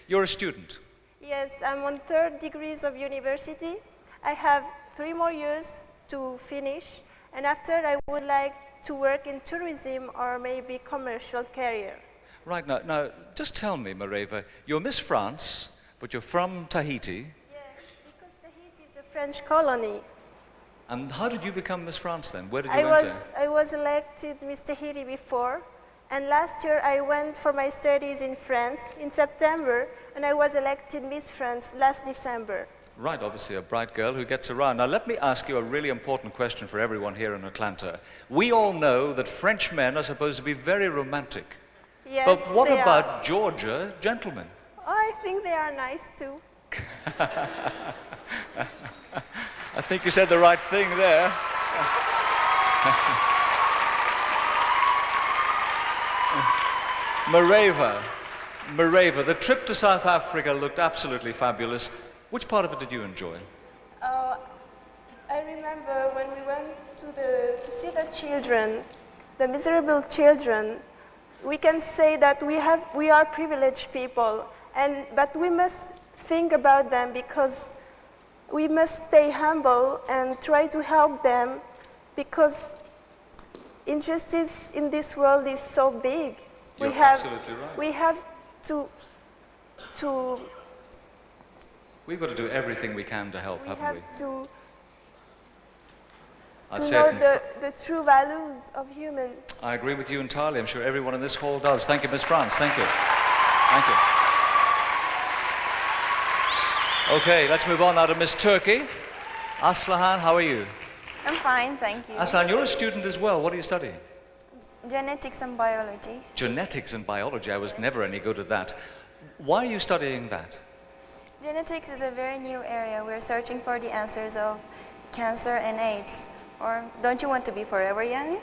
You're a student. Yes, I'm on 3rd degrees of university. I have 3 more years to finish, and after I would like to work in tourism or maybe commercial career. Right, now, just tell me, 𝓜𝓸𝓻, you're Miss France, but you're from Tahiti. Yes, because Tahiti is a French colony. And how did you become Miss France then? Where did you enter? I was elected Miss Tahiti before, and last year I went for my studies in France in September, and I was elected Miss France last December. Right, obviously a bright girl who gets around. Now let me ask you a really important question for everyone here in Atlanta. We all know that French men are supposed to be very romantic. Yes, but what they about are. Georgia gentlemen? Oh, I think they are nice too. I think you said the right thing there. 𝓜𝓸𝓻, the trip to South Africa looked absolutely fabulous. Which part of it did you enjoy? I remember when we went to see the children, the miserable children. We can say that we are privileged people, but we must think about them because we must stay humble and try to help them because injustice in this world is so big. You're absolutely right. We have to We've got to do everything we can to help, haven't we? to I'd say know the true values of human. I agree with you entirely. I'm sure everyone in this hall does. Thank you, Miss France. Thank you. Thank you. Okay, let's move on now to Miss Turkey. Aslihan, how are you? I'm fine, thank you. Aslihan, you're a student as well. What are you studying? Genetics and biology. Genetics and biology. I was never any good at that. Why are you studying that? Genetics is a very new area. We're searching for the answers of cancer and AIDS. Or don't you want to be forever young?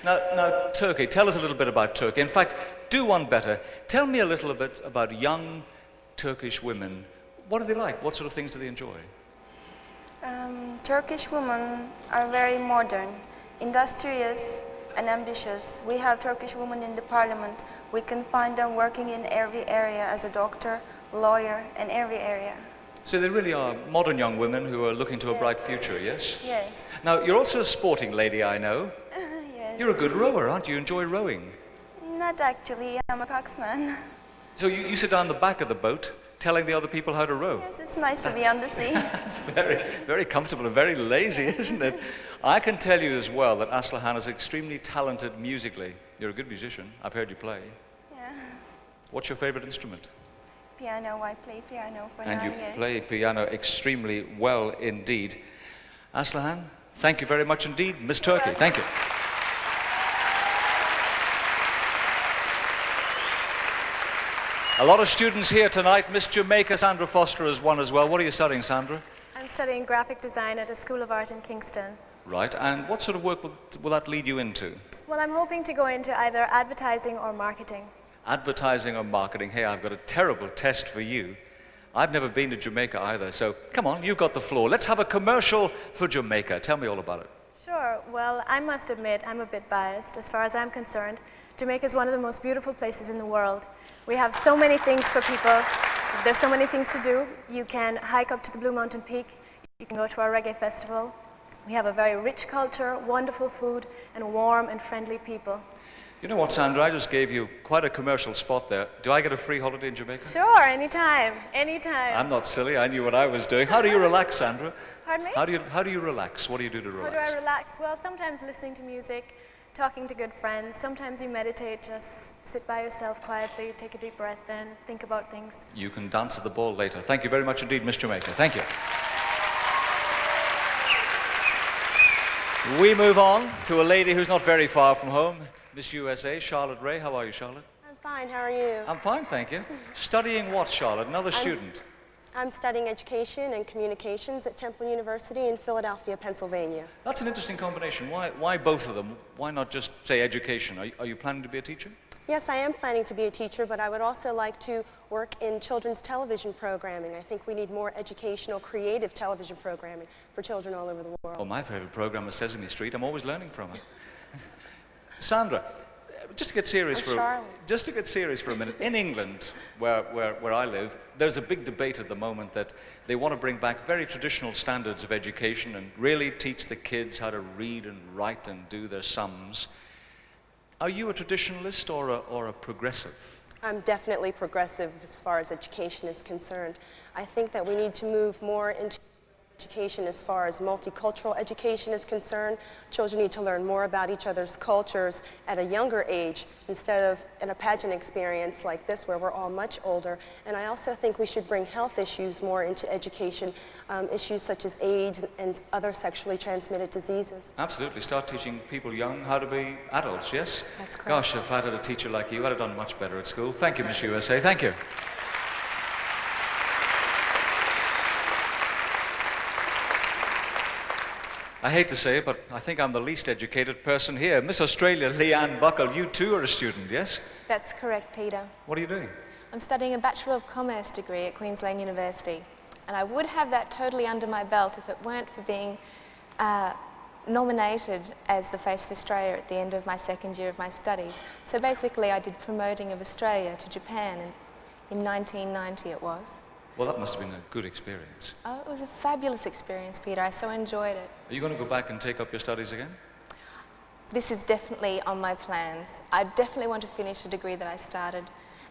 Now, Turkey, tell us a little bit about Turkey. In fact, do one better. Tell me a little bit about young Turkish women. What are they like? What sort of things do they enjoy? Turkish women are very modern, industrious, and ambitious. We have Turkish women in the parliament. We can find them working in every area as a doctor, lawyer, in every area. So they really are modern young women who are looking to a bright future, yes? Yes. Now, you're also a sporting lady, I know. Yes. You're a good rower, aren't you? You enjoy rowing. Not actually. I'm a coxswain. So you sit down the back of the boat telling the other people how to row. Yes, it's nice to be on the sea. It's very, very comfortable and very lazy, isn't it? I can tell you as well that Aslihan is extremely talented musically. You're a good musician. I've heard you play. Yeah. What's your favorite instrument? Piano. I play piano for 9 And you years. play piano extremely well indeed. Aslihan, thank you very much indeed. Miss Turkey, thank you. A lot of students here tonight. Miss Jamaica, Sandra Foster is one as well. What are you studying, Sandra? I'm studying graphic design at a School of Art in Kingston. Right, and what sort of work will that lead you into? Well, I'm hoping to go into either advertising or marketing. Advertising or marketing? Hey, I've got a terrible test for you. I've never been to Jamaica either, so come on, you've got the floor. Let's have a commercial for Jamaica. Tell me all about it. Sure. Well, I must admit I'm a bit biased. As far as I'm concerned, Jamaica is one of the most beautiful places in the world. We have so many things for people. There's so many things to do. You can hike up to the Blue Mountain Peak. You can go to our reggae festival. We have a very rich culture, wonderful food, and warm and friendly people. You know what, Sandra? I just gave you quite a commercial spot there. Do I get a free holiday in Jamaica? Sure, anytime, anytime. I'm not silly. I knew what I was doing. How do you relax, Sandra? Pardon me? How do you relax? What do you do to relax? How do I relax? Well, sometimes listening to music, talking to good friends. Sometimes you meditate, just sit by yourself quietly, take a deep breath in, think about things. You can dance at the ball later. Thank you very much indeed, Miss Jamaica. Thank you. We move on to a lady who's not very far from home, Miss USA, Charlotte Ray. How are you, Charlotte? I'm fine, how are you? I'm fine, thank you. Studying what, Charlotte? Another student? I'm studying education and communications at Temple University in Philadelphia, Pennsylvania. That's an interesting combination. Why both of them? Why not just say education? Are you planning to be a teacher? Yes, I am planning to be a teacher, but I would also like to work in children's television programming. I think we need more educational, creative television programming for children all over the world. Well, my favorite program is Sesame Street. I'm always learning from it. Sandra, just to get serious for a minute, in England, where I live, there's a big debate at the moment that they want to bring back very traditional standards of education and really teach the kids how to read and write and do their sums. Are you a traditionalist or a progressive? I'm definitely progressive as far as education is concerned. I think that we need to move more into education as far as multicultural education is concerned. Children need to learn more about each other's cultures at a younger age instead of in a pageant experience like this where we're all much older. And I also think we should bring health issues more into education, issues such as AIDS and other sexually transmitted diseases. Absolutely. Start teaching people young how to be adults, yes? That's correct. Gosh, if I'd had a teacher like you, I'd have done much better at school. Thank you, Miss USA. Thank you. I hate to say it, but I think I'm the least educated person here. Miss Australia, Leanne Buckle, you too are a student, yes? That's correct, Peter. What are you doing? I'm studying a Bachelor of Commerce degree at Queensland University. And I would have that totally under my belt if it weren't for being nominated as the Face of Australia at the end of my second year of my studies. So basically I did promoting of Australia to Japan in 1990 it was. Well, that must have been a good experience. Oh, it was a fabulous experience, Peter. I so enjoyed it. Are you going to go back and take up your studies again? This is definitely on my plans. I definitely want to finish a degree that I started.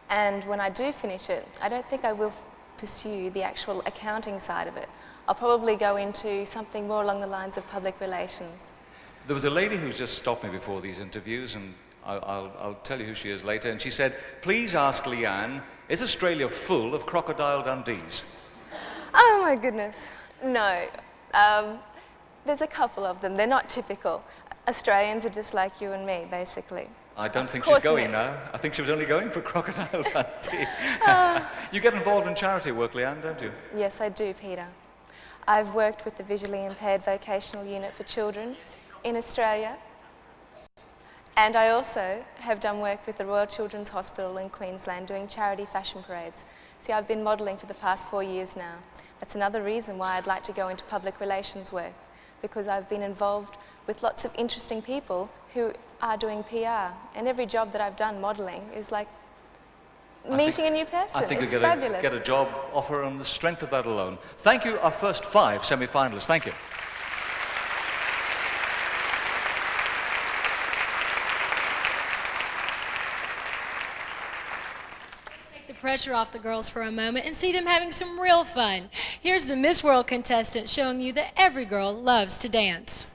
And when I do finish it, I don't think I will pursue the actual accounting side of it. I'll probably go into something more along the lines of public relations. There was a lady who's just stopped me before these interviews, and I'll tell you who she is later, and she said, please ask Leanne, is Australia full of crocodile Dundees? Oh my goodness, no. There's a couple of them, they're not typical. Australians are just like you and me, basically. I don't think she's going now. I think she was only going for crocodile Dundee. You get involved in charity work, Leanne, don't you? Yes, I do, Peter. I've worked with the Visually Impaired Vocational Unit for Children in Australia. And I also have done work with the Royal Children's Hospital in Queensland doing charity fashion parades. See, I've been modelling for the past 4 years now. That's another reason why I'd like to go into public relations work, because I've been involved with lots of interesting people who are doing PR. And every job that I've done modelling is like meeting a new person. I think it's you're going to get a job offer on the strength of that alone. Thank you, our first 5 semi-finalists. Thank you. Pressure off the girls for a moment and see them having some real fun. Here's the Miss World contestant showing you that every girl loves to dance.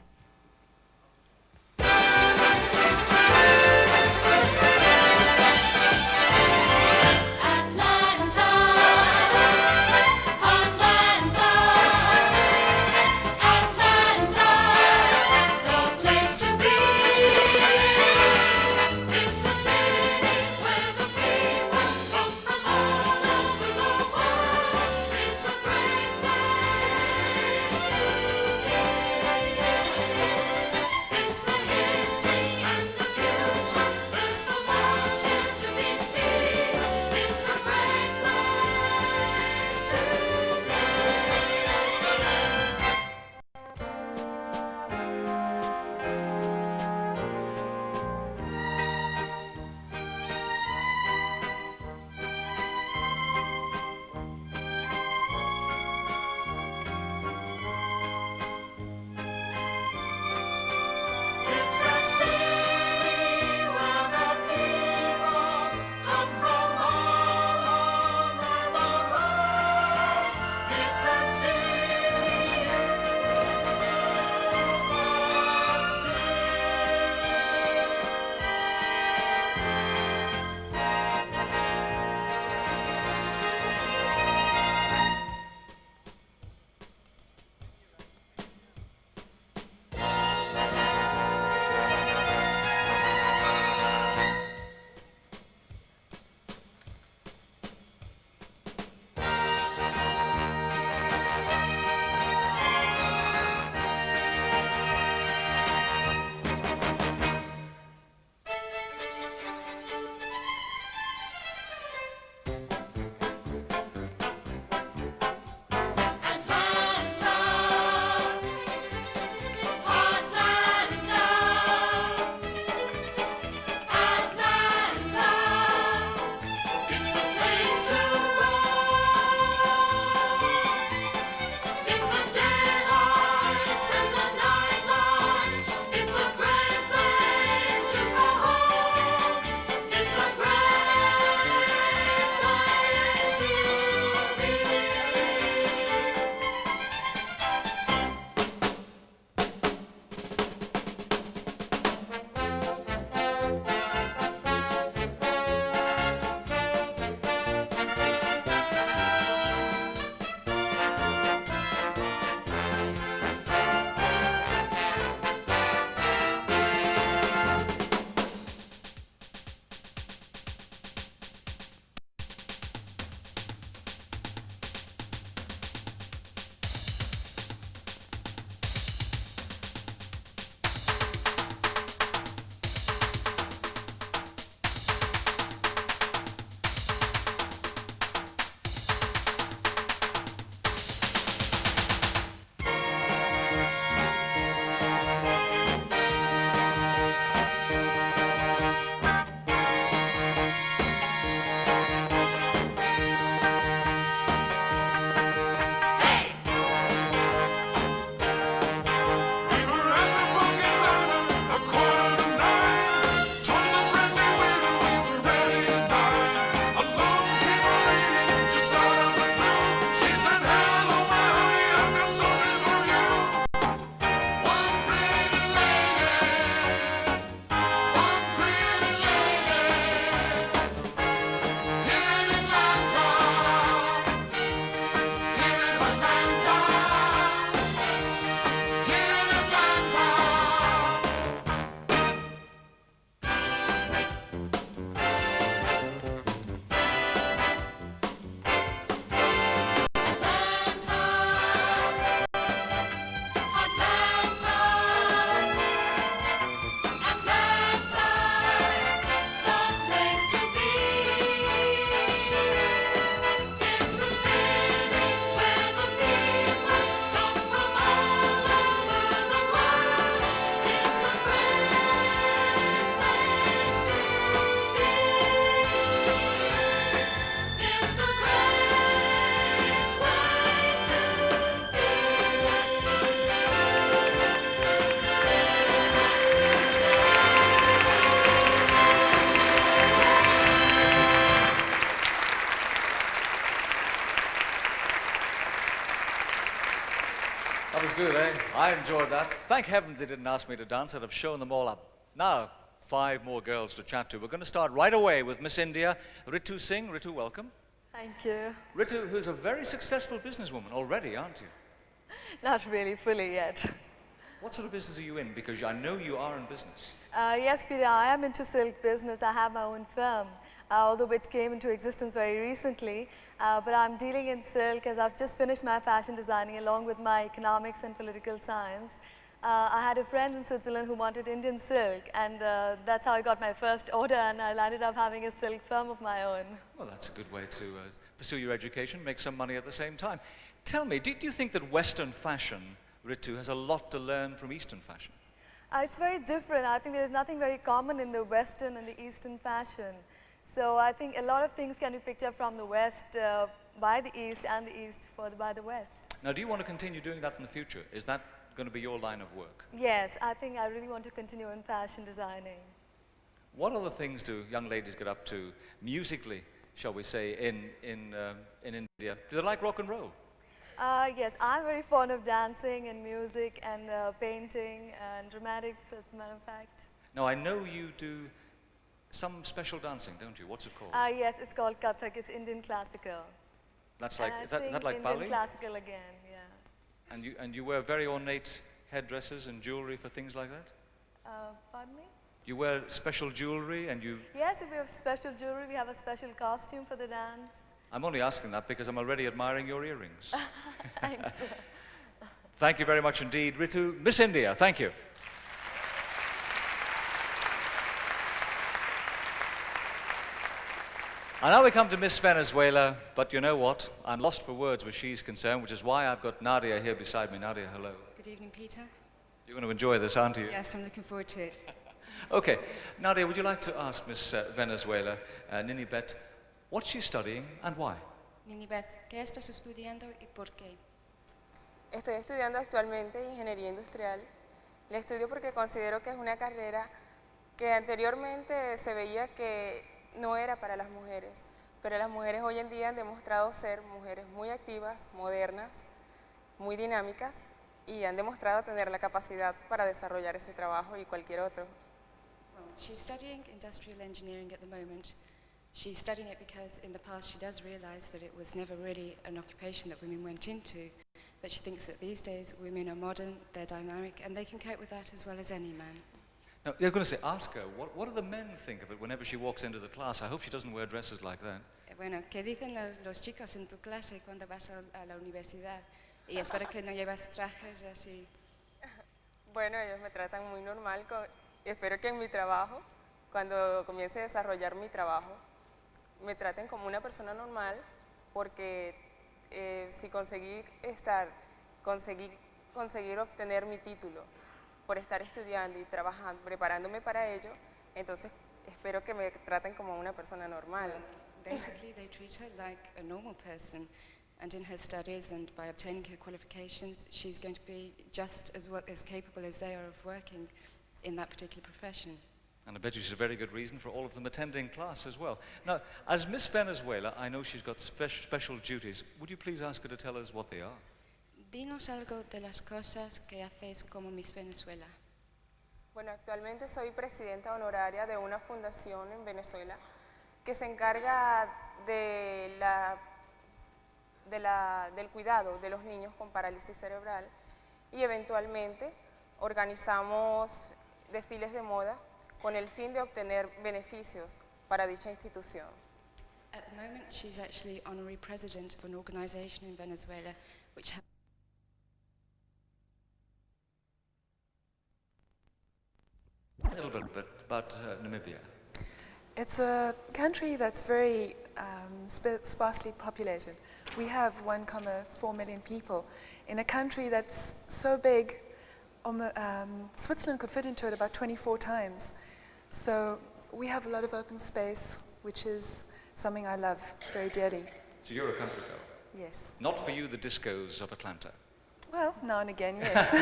Okay, I enjoyed that. Thank heavens they didn't ask me to dance. I'd have shown them all up. Now, 5 more girls to chat to. We're going to start right away with Miss India, Ritu Singh. Ritu, welcome. Thank you. Ritu, who's a very successful businesswoman already, aren't you? Not really fully yet. What sort of business are you in? Because I know you are in business. Yes, Peter, I am into silk business. I have my own firm, although it came into existence very recently. But I'm dealing in silk as I've just finished my fashion designing along with my economics and political science. I had a friend in Switzerland who wanted Indian silk, and that's how I got my first order, and I landed up having a silk firm of my own. Well, that's a good way to pursue your education, make some money at the same time. Tell me, do you think that Western fashion, Ritu, has a lot to learn from Eastern fashion? It's very different. I think there is nothing very common in the Western and the Eastern fashion. So I think a lot of things can be picked up from the West by the East and the East by the West. Now, do you want to continue doing that in the future? Is that going to be your line of work? Yes, I think I really want to continue in fashion designing. What other things do young ladies get up to musically, shall we say, in India? Do they like rock and roll? Yes, I'm very fond of dancing and music and painting and dramatics, as a matter of fact. Now, I know you do some special dancing, don't you? What's it called? Yes, it's called Kathak. It's Indian classical. That's like, is that like Indian ballet? classical again, yeah. And you wear very ornate headdresses and jewelry for things like that? Pardon me? You wear special jewelry and you... Yes, we have special jewelry. We have a special costume for the dance. I'm only asking that because I'm already admiring your earrings. Thanks. Thank you very much indeed, Ritu. Miss India, thank you. And now we come to Miss Venezuela, but you know what? I'm lost for words where she's concerned, which is why I've got Nadia here beside me. Nadia, hello. Good evening, Peter. You're going to enjoy this, aren't you? Yes, I'm looking forward to it. Okay. Nadia, would you like to ask Miss Venezuela, Ninibet, what she's studying and why? Ninibet, ¿qué estás estudiando y por qué? Estoy estudiando actualmente Ingeniería Industrial. La estudio porque considero que es una carrera que anteriormente se veía que no era para las mujeres, pero las mujeres hoy en día han demostrado ser mujeres muy activas, modernas, muy dinámicas y han demostrado tener la capacidad para desarrollar ese trabajo y cualquier otro. Well, she's studying industrial engineering at the moment. She's studying it because in the past she does realize that it was never really an occupation that women went into, but she thinks that these days women are modern, they're dynamic, and they can cope with that as well as any man. Now, you're going to say, ask her, what do the men think of it whenever she walks into the class? I hope she doesn't wear dresses like that. Bueno, ¿qué dicen los chicos en tu clase cuando vas a la universidad? Y espero que no llevas trajes así. Bueno, ellos me tratan muy normal. Espero que en mi trabajo, cuando comience a desarrollar mi trabajo, me traten como una persona normal, porque si conseguir obtener mi título, por estar estudiando y trabajando, preparándome para ello, entonces espero que me traten como una persona normal. Basically, they treat her like a normal person, and in her studies and by obtaining her qualifications, she's going to be just as capable as they are of working in that particular profession. And I bet you she's a very good reason for all of them attending class as well. Now, as Miss Venezuela, I know she's got special duties. Would you please ask her to tell us what they are? Dinos algo de las cosas que haces como Miss Venezuela. Bueno, actualmente soy presidenta honoraria de una fundación en Venezuela que se encarga del cuidado de los niños con parálisis cerebral y eventualmente organizamos desfiles de moda con el fin de obtener beneficios para dicha institución. At the moment, she's actually honorary president of an organization in Venezuela which A little bit about Namibia. It's a country that's very sparsely populated. We have 1.4 million people in a country that's so big, Switzerland could fit into it about 24 times. So we have a lot of open space, which is something I love very dearly. So you're a country girl? Yes. Not for you the discos of Atlanta? Well, now and again, yes.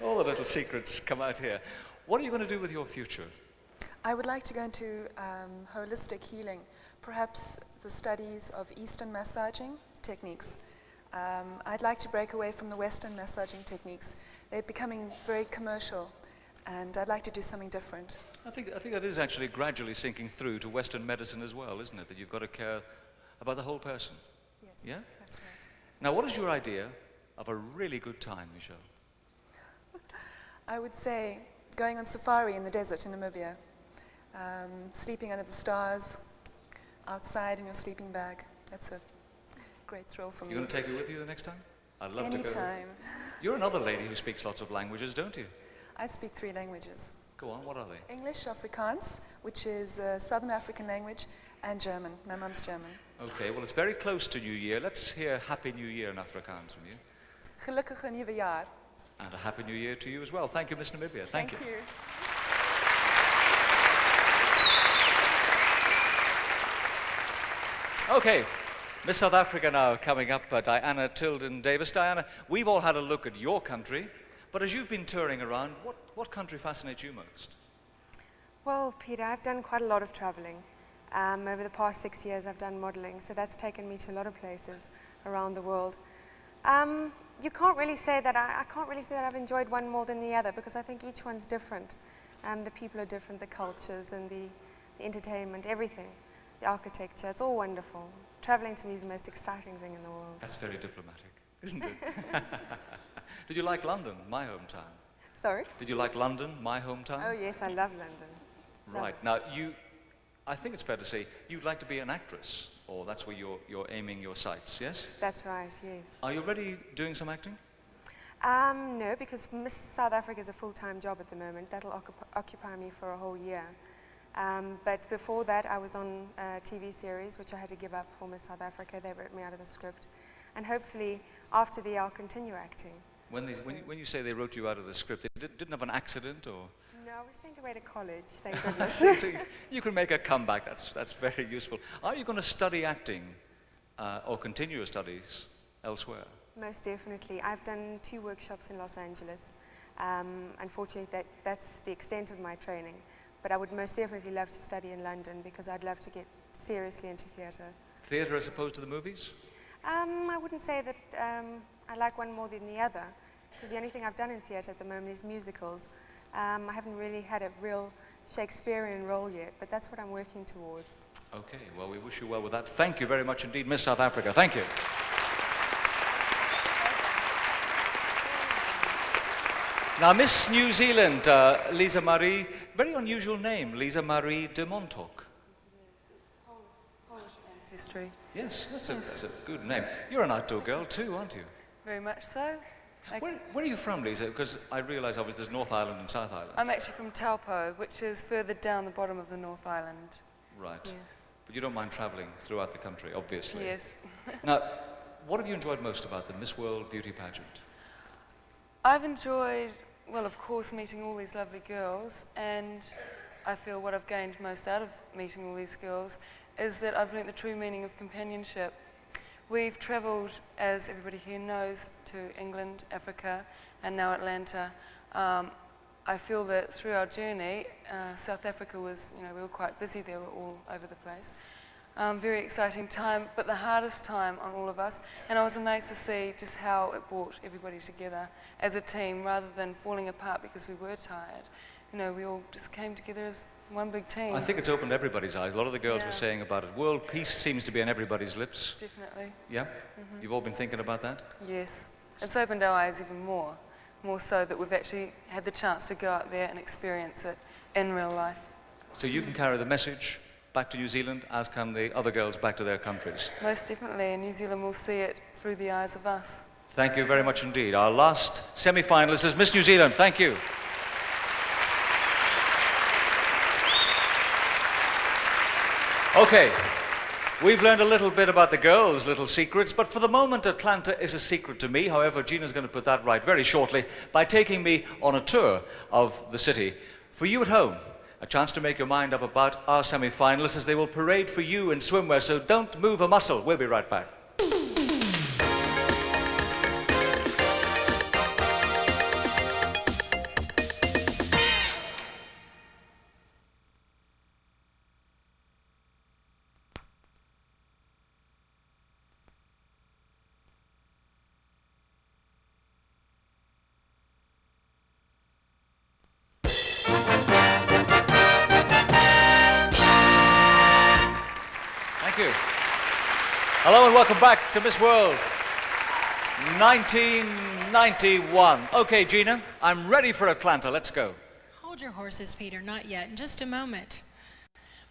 All the little secrets come out here. What are you going to do with your future? I would like to go into holistic healing, perhaps the studies of Eastern massaging techniques. I'd like to break away from the Western massaging techniques. They're becoming very commercial, and I'd like to do something different. I think that is actually gradually sinking through to Western medicine as well, isn't it? That you've got to care about the whole person. Yes, Yeah? that's right. Now, what is your idea of a really good time, Michelle? I would say going on safari in the desert in Namibia, sleeping under the stars, outside in your sleeping bag. That's a great thrill for me. You're going to take me with you the next time? I'd love to go. Anytime. You're another lady who speaks lots of languages, don't you? I speak 3 languages. Go on, what are they? English, Afrikaans, which is a Southern African language, and German. My mum's German. Okay, well, it's very close to New Year. Let's hear Happy New Year in Afrikaans from you. 𝓜𝓲𝓼𝓼. And a Happy New Year to you as well. Thank you, Miss Namibia. Thank you. Okay, Miss South Africa now coming up, 𝓜𝓲𝓼𝓼. Diana, we've all had a look at your country, but as you've been touring around, what country fascinates you most? Well, Peter, I've done quite a lot of traveling. Over the past 6 years, I've done modeling, so that's taken me to a lot of places around the world. You can't really say that I can't really say that I've enjoyed one more than the other, because I think each one's different. The people are different, the cultures and the entertainment, everything, the architecture, it's all wonderful. Traveling to me is the most exciting thing in the world. That's very diplomatic, isn't it? Did you like London, my hometown? Sorry? Did you like London, my hometown? Oh yes, I love London. Right, now I think it's fair to say you'd like to be an actress, or that's where you're aiming your sights, yes? That's right, yes. Are you already doing some acting? No, because Miss South Africa is a full-time job at the moment. That'll occupy me for a whole year. But before that, I was on a TV series, which I had to give up for Miss South Africa. They wrote me out of the script. And hopefully, after the year, I'll continue acting. When you say they wrote you out of the script, they didn't have an accident, or? No, I was sent away to college, thank goodness. So you can make a comeback. That's very useful. Are you going to study acting or continue your studies elsewhere? Most definitely. I've done 2 workshops in Los Angeles. Unfortunately, that's the extent of my training. But I would most definitely love to study in London, because I'd love to get seriously into theatre. Theatre as opposed to the movies? I wouldn't say that I like one more than the other, because the only thing I've done in theatre at the moment is musicals. I haven't really had a real Shakespearean role yet, but that's what I'm working towards. Okay, well, we wish you well with that. Thank you very much indeed, Miss South Africa. Thank you. Now, Miss New Zealand, Lisa Marie, very unusual name, Lisa Marie de Montauk. Polish ancestry. Yes, that's a good name. You're an outdoor girl too, aren't you? Very much so. Where are you from, Lisa? Because I realise obviously there's North Island and South Island. I'm actually from Taupo, which is further down the bottom of the North Island. Right. Yes. But you don't mind travelling throughout the country, obviously. Yes. Now, what have you enjoyed most about the Miss World Beauty Pageant? I've enjoyed, well, of course, meeting all these lovely girls, and I feel what I've gained most out of meeting all these girls is that I've learnt the true meaning of companionship. We've travelled, as everybody here knows, to England, Africa, and now Atlanta. I feel that through our journey, South Africa was, we were quite busy there, we were all over the place. Very exciting time, but the hardest time on all of us. And I was amazed to see just how it brought everybody together as a team, rather than falling apart because we were tired. We all just came together as one big team. I think it's opened everybody's eyes. A lot of the girls were saying about it. World peace seems to be on everybody's lips. Definitely. Yeah? You've all been thinking about that? Yes. It's opened our eyes even more so that we've actually had the chance to go out there and experience it in real life. So you can carry the message back to New Zealand, as can the other girls back to their countries. Most definitely, and New Zealand will see it through the eyes of us. Thank you very much indeed. Our last semi-finalist is Miss New Zealand. Thank you. Okay, we've learned a little bit about the girls' little secrets, but for the moment, Atlanta is a secret to me. However, Gina's going to put that right very shortly by taking me on a tour of the city. For you at home, a chance to make your mind up about our semi-finalists, as they will parade for you in swimwear, so don't move a muscle. We'll be right back. Hello and welcome back to Miss World 1991. Okay, Gina, I'm ready for Atlanta. Let's go. Hold your horses, Peter. Not yet. In just a moment.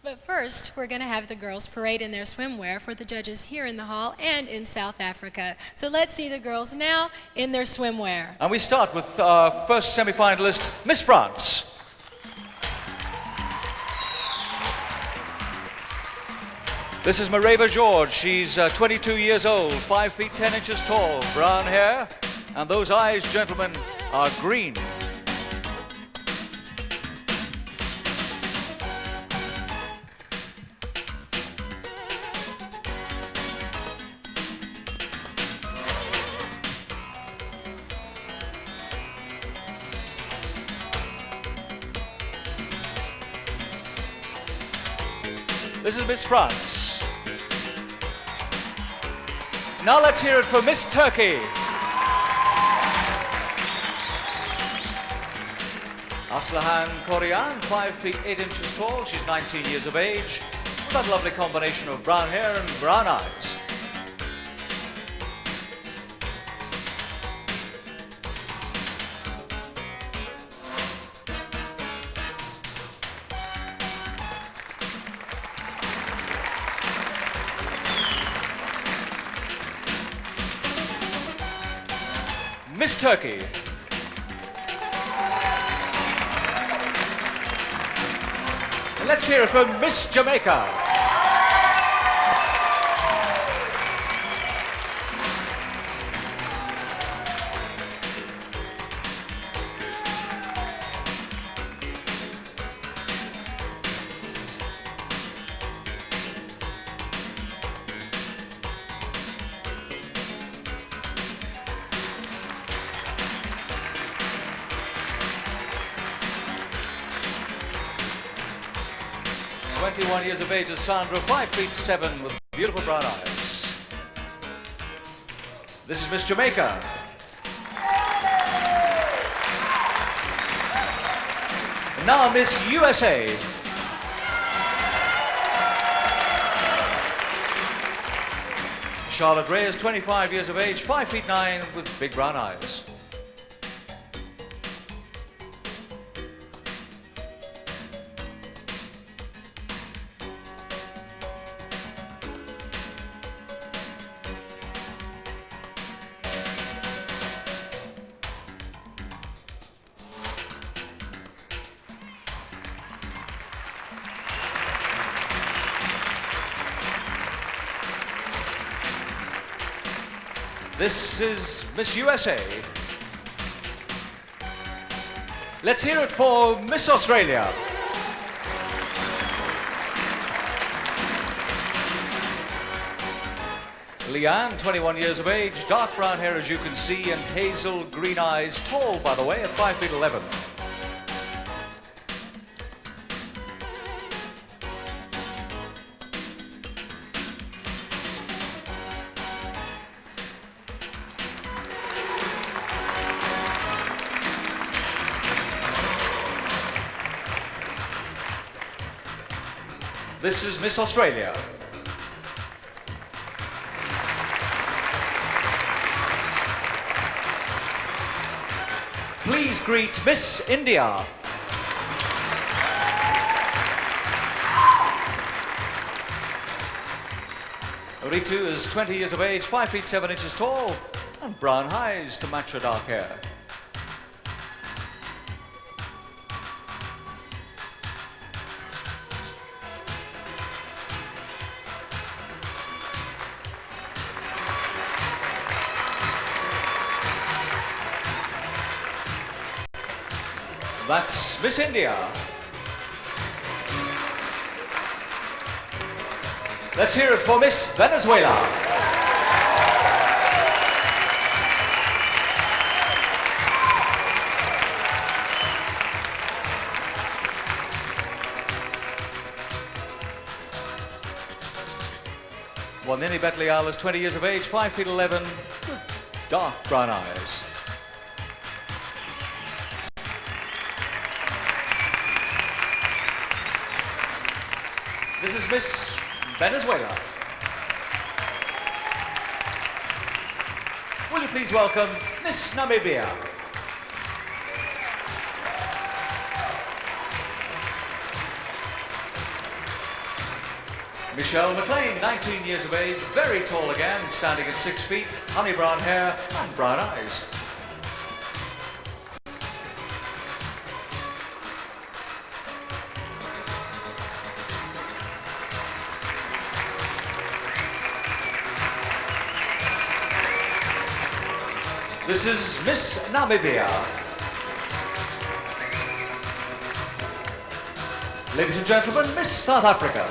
But first, we're going to have the girls parade in their swimwear for the judges here in the hall and in South Africa. So let's see the girls now in their swimwear. And we start with our first semi-finalist, Miss France. This is Mareva George. She's 22 years old, 5 feet 10 inches tall, brown hair, and those eyes, gentlemen, are green. This is Miss France. Now let's hear it for Miss Turkey. 𝓜𝓲𝓻𝓵𝓭, 5 feet 8 inches tall. She's 19 years of age, with that lovely combination of brown hair and brown eyes. Miss Turkey. And let's hear it from Miss Jamaica. Years of age is Sandra, 5 feet 7 with beautiful brown eyes. This is Miss Jamaica. And now Miss USA. Charlotte Ray is 25 years of age, 5 feet 9 with big brown eyes. This is Miss USA. Let's hear it for Miss Australia. Leanne, 21 years of age, dark brown hair as you can see, and hazel green eyes, tall by the way, at 5 feet 11. This is Miss Australia. Please greet Miss India. Ritu is 20 years of age, 5 feet 7 inches tall, and brown eyes to match her dark hair. That's Miss India. Let's hear it for Miss Venezuela. Well, Nini Betlial is 20 years of age, 5 feet 11, with dark brown eyes. This is Miss Venezuela. please welcome Miss Namibia. Michelle McLean, 19 years of age, very tall again, standing at 6 feet, honey brown hair and brown eyes. This is Miss Namibia. Ladies and gentlemen, Miss South Africa.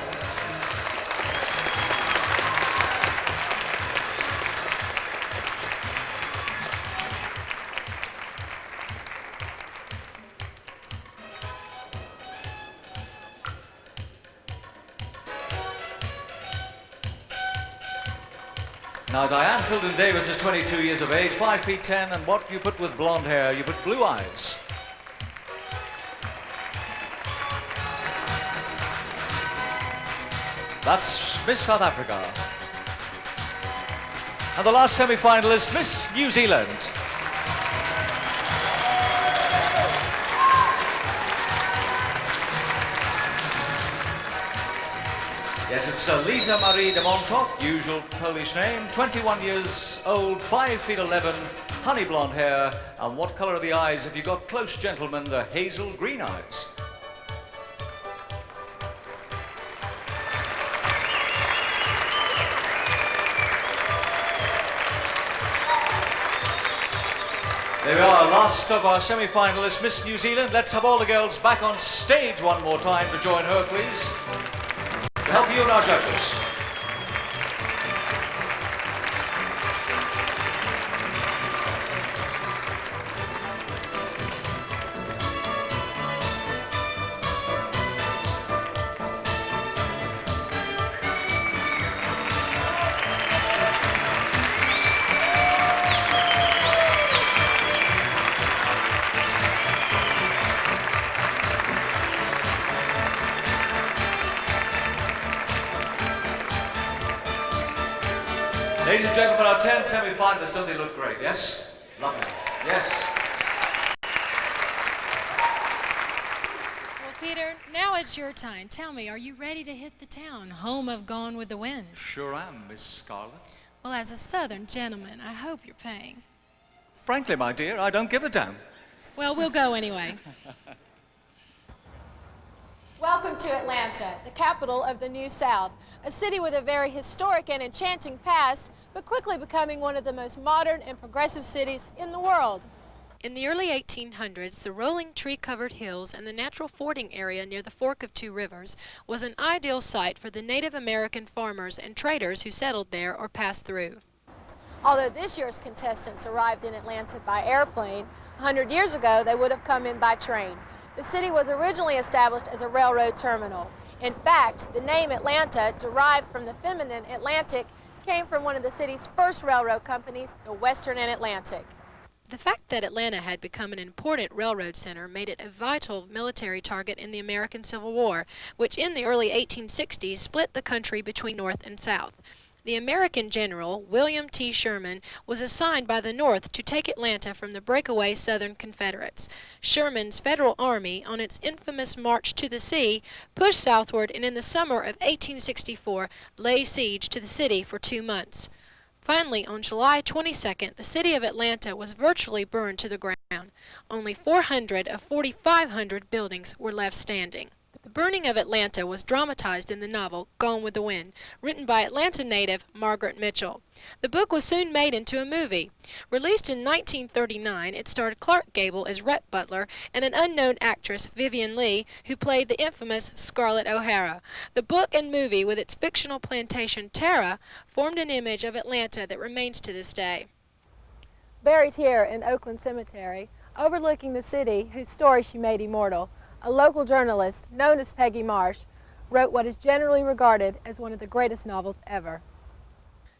Now, Diane Tilden Davis is 22 years of age, 5 feet 10, and what you put with blonde hair, you put blue eyes. That's Miss South Africa. And the last semi-finalist, Miss New Zealand. Yes, it's Liza Marie de Montauk, usual Polish name, 21 years old, 5 feet 11, honey blonde hair, and what colour are the eyes? If you got close, gentlemen, the hazel green eyes. There we are, last of our semi-finalists, Miss New Zealand. Let's have all the girls back on stage one more time to join her, please. To help you and our judges. Ladies and gentlemen, our 10 semi-finalists, don't they look great, yes? Lovely, yes. Well, Peter, now it's your time. Tell me, are you ready to hit the town, home of Gone with the Wind? Sure am, Miss Scarlett. Well, as a Southern gentleman, I hope you're paying. Frankly, my dear, I don't give a damn. Well, we'll go anyway. Welcome to Atlanta, the capital of the New South, a city with a very historic and enchanting past, but quickly becoming one of the most modern and progressive cities in the world. In the early 1800s, the rolling tree-covered hills and the natural fording area near the fork of two rivers was an ideal site for the Native American farmers and traders who settled there or passed through. Although this year's contestants arrived in Atlanta by airplane, 100 years ago they would have come in by train. The city was originally established as a railroad terminal. In fact, the name Atlanta, derived from the feminine Atlantic, came from one of the city's first railroad companies, the Western and Atlantic. The fact that Atlanta had become an important railroad center made it a vital military target in the American Civil War, which in the early 1860s split the country between North and South. The American general, William T. Sherman, was assigned by the North to take Atlanta from the breakaway Southern Confederates. Sherman's Federal Army, on its infamous march to the sea, pushed southward and in the summer of 1864 lay siege to the city for 2 months. Finally, on July 22nd, the city of Atlanta was virtually burned to the ground. Only 400 of 4,500 buildings were left standing. The burning of Atlanta was dramatized in the novel Gone with the Wind, written by Atlanta native Margaret Mitchell. The book was soon made into a movie. Released in 1939, it starred Clark Gable as Rhett Butler and an unknown actress, Vivien Leigh, who played the infamous Scarlett O'Hara. The book and movie, with its fictional plantation Tara, formed an image of Atlanta that remains to this day. Buried here in Oakland Cemetery, overlooking the city whose story she made immortal, a local journalist, known as Peggy Marsh, wrote what is generally regarded as one of the greatest novels ever.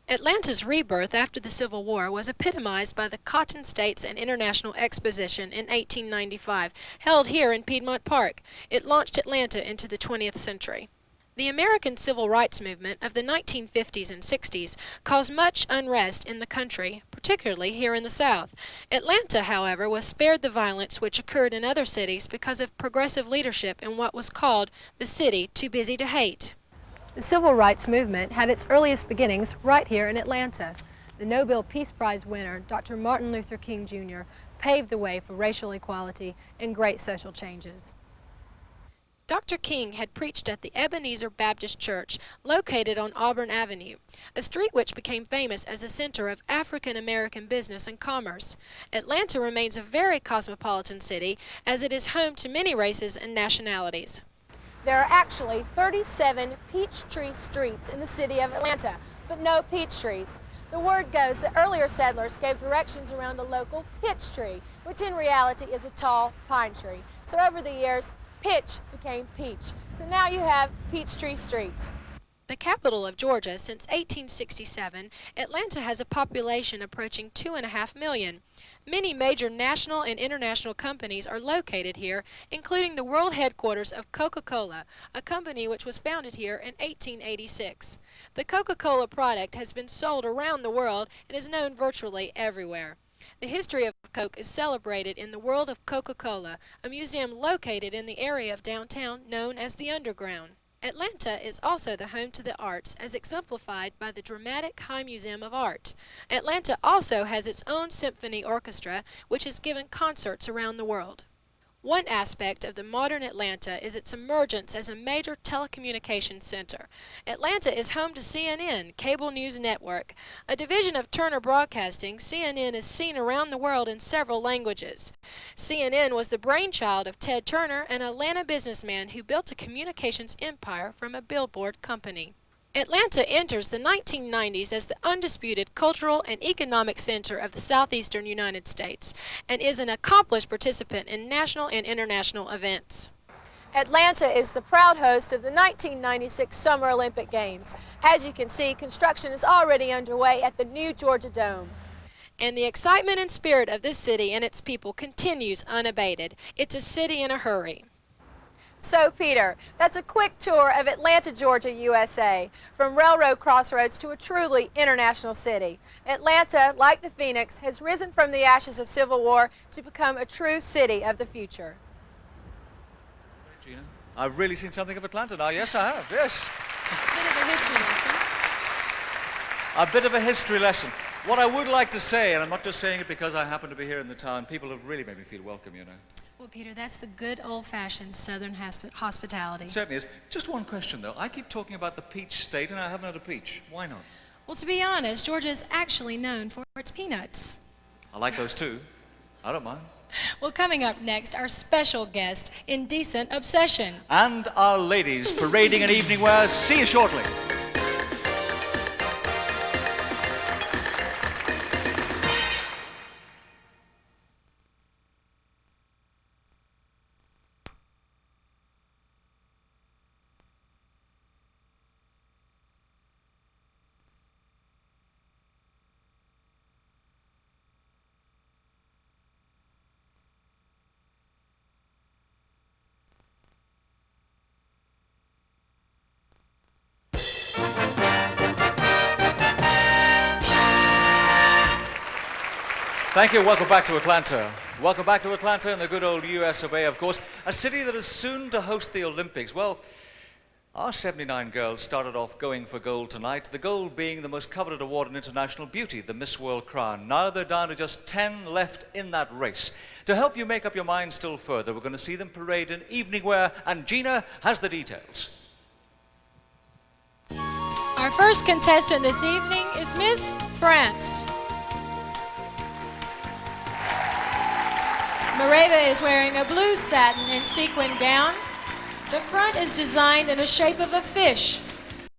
Atlanta's rebirth after the Civil War was epitomized by the Cotton States and International Exposition in 1895, held here in Piedmont Park. It launched Atlanta into the 20th century. The American Civil Rights Movement of the 1950s and 60s caused much unrest in the country, particularly here in the South. Atlanta, however, was spared the violence which occurred in other cities because of progressive leadership in what was called the city too busy to hate. The Civil Rights Movement had its earliest beginnings right here in Atlanta. The Nobel Peace Prize winner, Dr. Martin Luther King Jr., paved the way for racial equality and great social changes. Dr. King had preached at the Ebenezer Baptist Church, located on Auburn Avenue, a street which became famous as a center of African American business and commerce. Atlanta remains a very cosmopolitan city, as it is home to many races and nationalities. There are actually 37 peach tree streets in the city of Atlanta, but no peach trees. The word goes that earlier settlers gave directions around a local pitch tree, which in reality is a tall pine tree. So over the years, pitch became peach. So now you have Peachtree Street. The capital of Georgia since 1867, Atlanta has a population approaching 2.5 million. Many major national and international companies are located here, including the world headquarters of Coca-Cola, a company which was founded here in 1886. The Coca-Cola product has been sold around the world and is known virtually everywhere. The history of Coke is celebrated in the World of Coca-Cola, a museum located in the area of downtown known as the Underground. Atlanta is also the home to the arts, as exemplified by the Dramatic High Museum of Art. Atlanta also has its own symphony orchestra, which has given concerts around the world. One aspect of the modern Atlanta is its emergence as a major telecommunications center. Atlanta is home to CNN, cable news network. A division of Turner Broadcasting, CNN is seen around the world in several languages. CNN was the brainchild of Ted Turner, an Atlanta businessman who built a communications empire from a billboard company. Atlanta enters the 1990s as the undisputed cultural and economic center of the southeastern United States and is an accomplished participant in national and international events. Atlanta is the proud host of the 1996 Summer Olympic Games. As you can see, construction is already underway at the new Georgia Dome. And the excitement and spirit of this city and its people continues unabated. It's a city in a hurry. So, Peter, that's a quick tour of Atlanta, Georgia, USA, from railroad crossroads to a truly international city. Atlanta, like the Phoenix, has risen from the ashes of Civil War to become a true city of the future. Gina, I've really seen something of Atlanta now. Yes, I have. Yes. A bit of a history lesson. A bit of a history lesson. What I would like to say, and I'm not just saying it because I happen to be here in the town, people have really made me feel welcome, you know. Well, Peter, that's the good old-fashioned Southern hospitality. It certainly is. Just one question, though. I keep talking about the peach state, and I haven't had a peach. Why not? Well, to be honest, Georgia is actually known for its peanuts. I like those, too. I don't mind. Well, coming up next, our special guest, Indecent Obsession. And our ladies parading in evening wear. See you shortly. Thank you. Welcome back to Atlanta. Welcome back to Atlanta and the good old US of A, of course, a city that is soon to host the Olympics. Well, our 79 girls started off going for gold tonight, the gold being the most coveted award in international beauty, the Miss World crown. Now they're down to just 10 left in that race. To help you make up your mind still further, we're going to see them parade in evening wear, and Gina has the details. Our first contestant this evening is Miss France. Mareva is wearing a blue satin and sequin gown. The front is designed in the shape of a fish,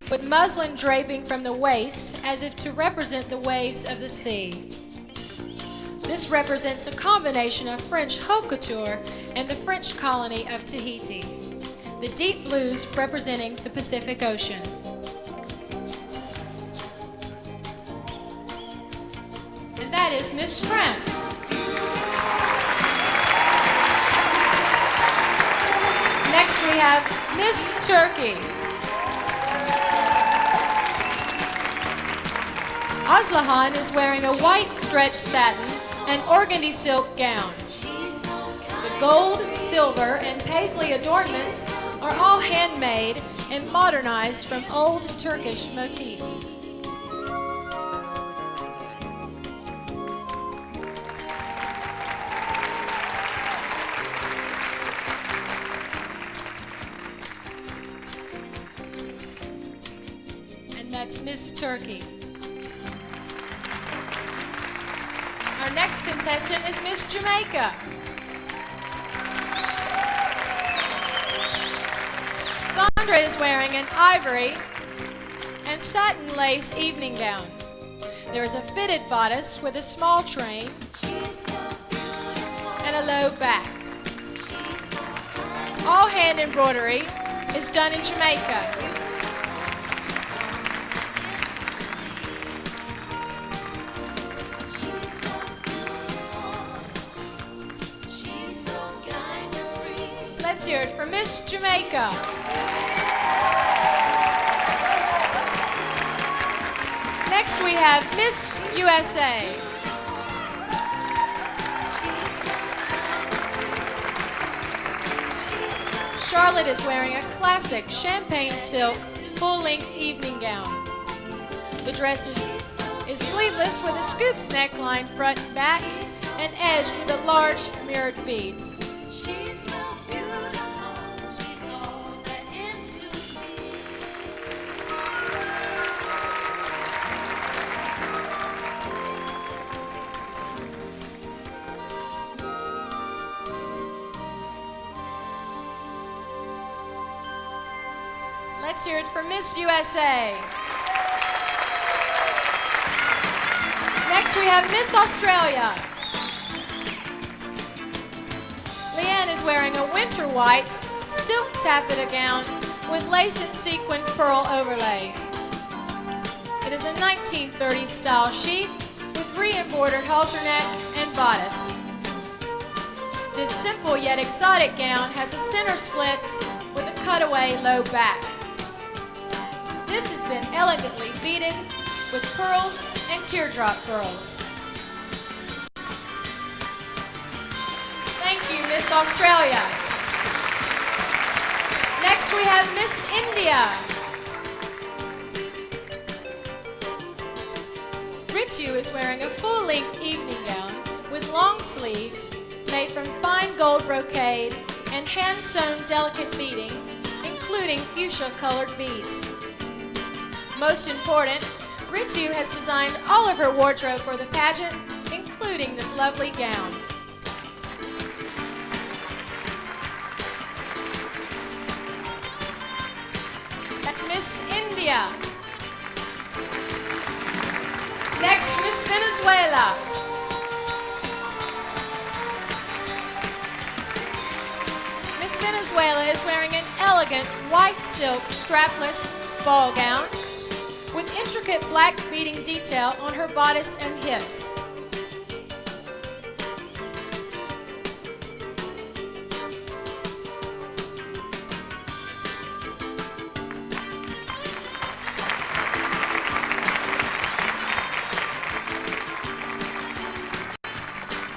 with muslin draping from the waist as if to represent the waves of the sea. This represents a combination of French haute couture and the French colony of Tahiti. The deep blues representing the Pacific Ocean. And that is Miss France. Next we have Miss Turkey. Aslihan is wearing a white stretch satin and organdy silk gown. The gold, silver, and paisley adornments are all handmade and modernized from old Turkish motifs. And that's Miss Turkey. Our next contestant is Miss Jamaica. Sandra is wearing an ivory and satin lace evening gown. There is a fitted bodice with a small train and a low back. All hand embroidery is done in Jamaica. Let's hear it for Miss Jamaica. Next we have Miss USA. Charlotte is wearing a classic champagne silk full-length evening gown. The dress is sleeveless with a scoops neckline front and back and edged with a large mirrored beads. Let's hear it for Miss USA. Next we have Miss Australia. Leanne is wearing a winter white silk taffeta gown with lace and sequin pearl overlay. It is a 1930s style sheath with re-embroidered halter neck and bodice. This simple yet exotic gown has a center split with a cutaway low back. This has been elegantly beaded with pearls and teardrop pearls. Thank you, Miss Australia. Next we have Miss India. Ritu is wearing a full-length evening gown with long sleeves made from fine gold brocade and hand-sewn delicate beading, including fuchsia-colored beads. Most important, Ritu has designed all of her wardrobe for the pageant, including this lovely gown. That's Miss India. Next, Miss Venezuela. Miss Venezuela is wearing an elegant white silk strapless ball gown with intricate black beading detail on her bodice and hips.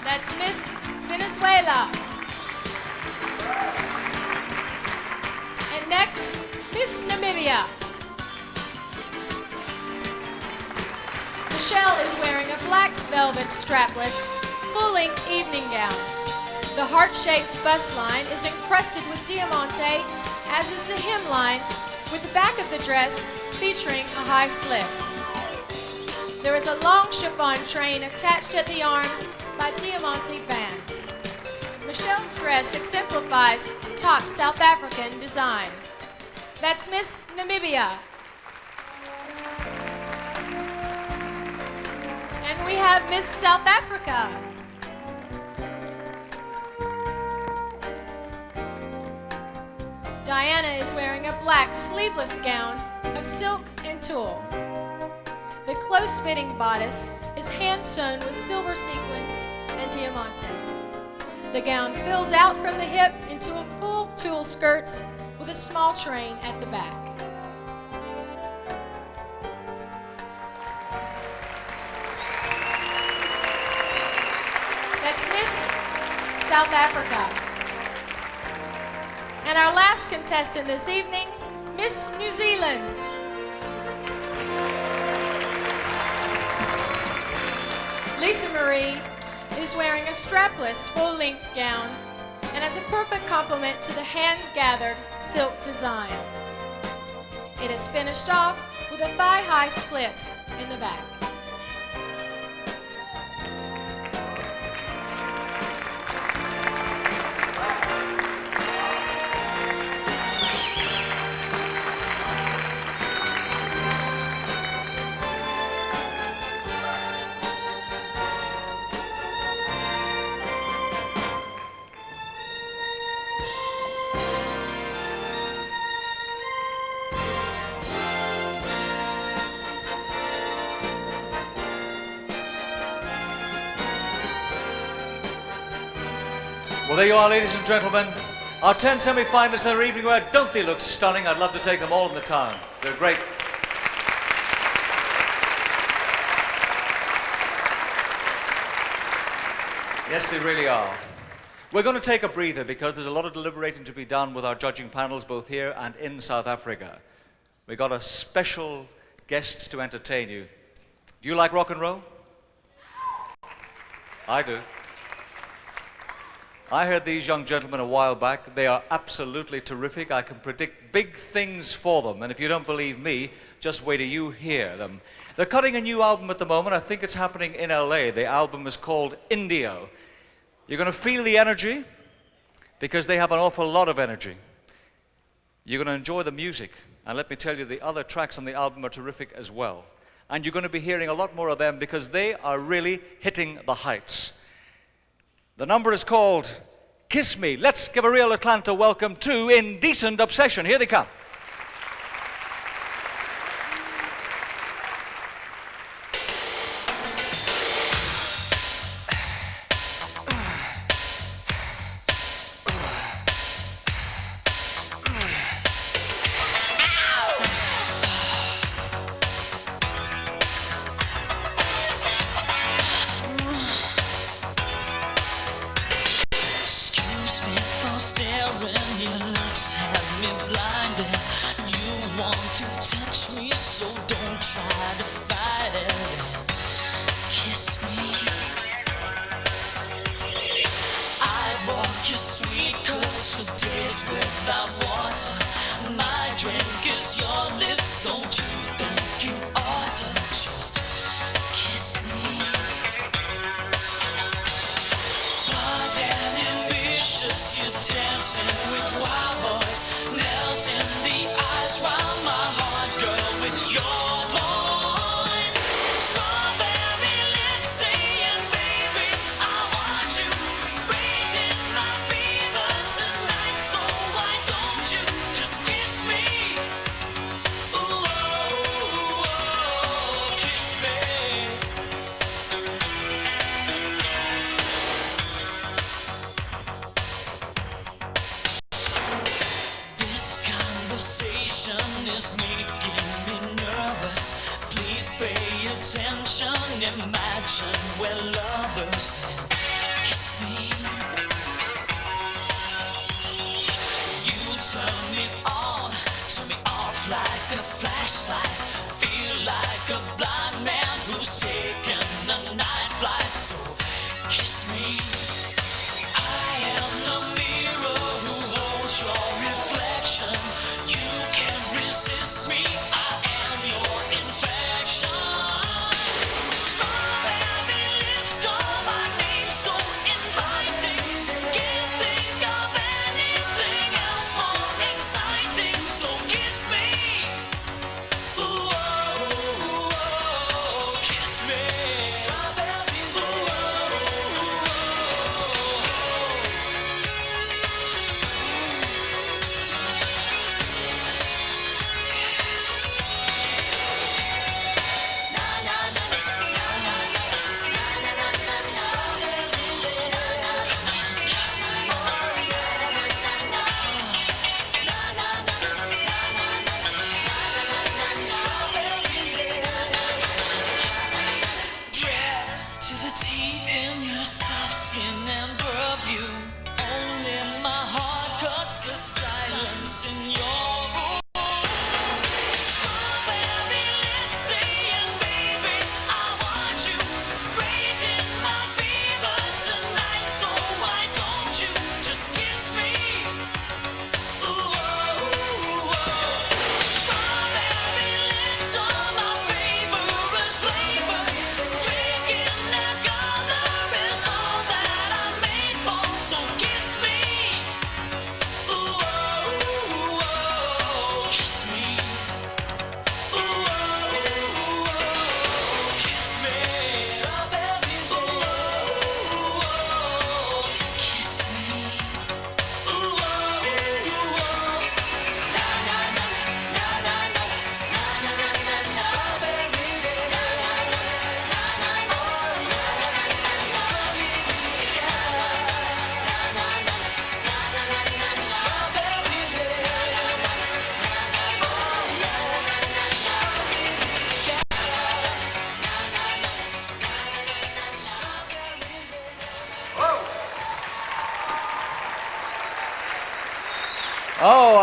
That's Miss Venezuela. And next, Miss Namibia. Michelle is wearing a black velvet strapless, full-length evening gown. The heart-shaped bust line is encrusted with diamante, as is the hemline, with the back of the dress featuring a high slit. There is a long chiffon train attached at the arms by diamante bands. Michelle's dress exemplifies top South African design. That's Miss Namibia. And we have Miss South Africa. Diana is wearing a black sleeveless gown of silk and tulle. The close-fitting bodice is hand-sewn with silver sequins and diamante. The gown fills out from the hip into a full tulle skirt with a small train at the back. South Africa. And our last contestant this evening, Miss New Zealand. Lisa Marie is wearing a strapless full-length gown and as a perfect complement to the hand-gathered silk design. It is finished off with a thigh-high split in the back. Well, there you are, ladies and gentlemen. Our 10 semi-finalists in their evening wear. Don't they look stunning? I'd love to take them all in the town. They're great. Yes, they really are. We're going to take a breather because there's a lot of deliberating to be done with our judging panels, both here and in South Africa. We've got a special guests to entertain you. Do you like rock and roll? I do. I heard these young gentlemen a while back. They are absolutely terrific. I can predict big things for them. And if you don't believe me, just wait till you hear them. They're cutting a new album at the moment. I think it's happening in LA. The album is called Indio. You're going to feel the energy because they have an awful lot of energy. You're going to enjoy the music. And let me tell you, the other tracks on the album are terrific as well. And you're going to be hearing a lot more of them because they are really hitting the heights. The number is called Kiss Me. Let's give a real Atlanta welcome to Indecent Obsession. Here they come.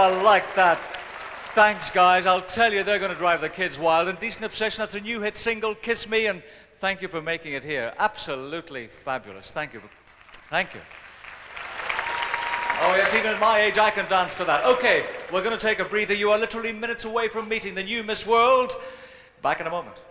I like that. Thanks, guys. I'll tell you, they're going to drive the kids wild. And Decent Obsession, that's a new hit single, Kiss Me, and thank you for making it here. Absolutely fabulous. Thank you. Thank you. Oh, yes, even at my age, I can dance to that. Okay, we're going to take a breather. You are literally minutes away from meeting the new Miss World. Back in a moment.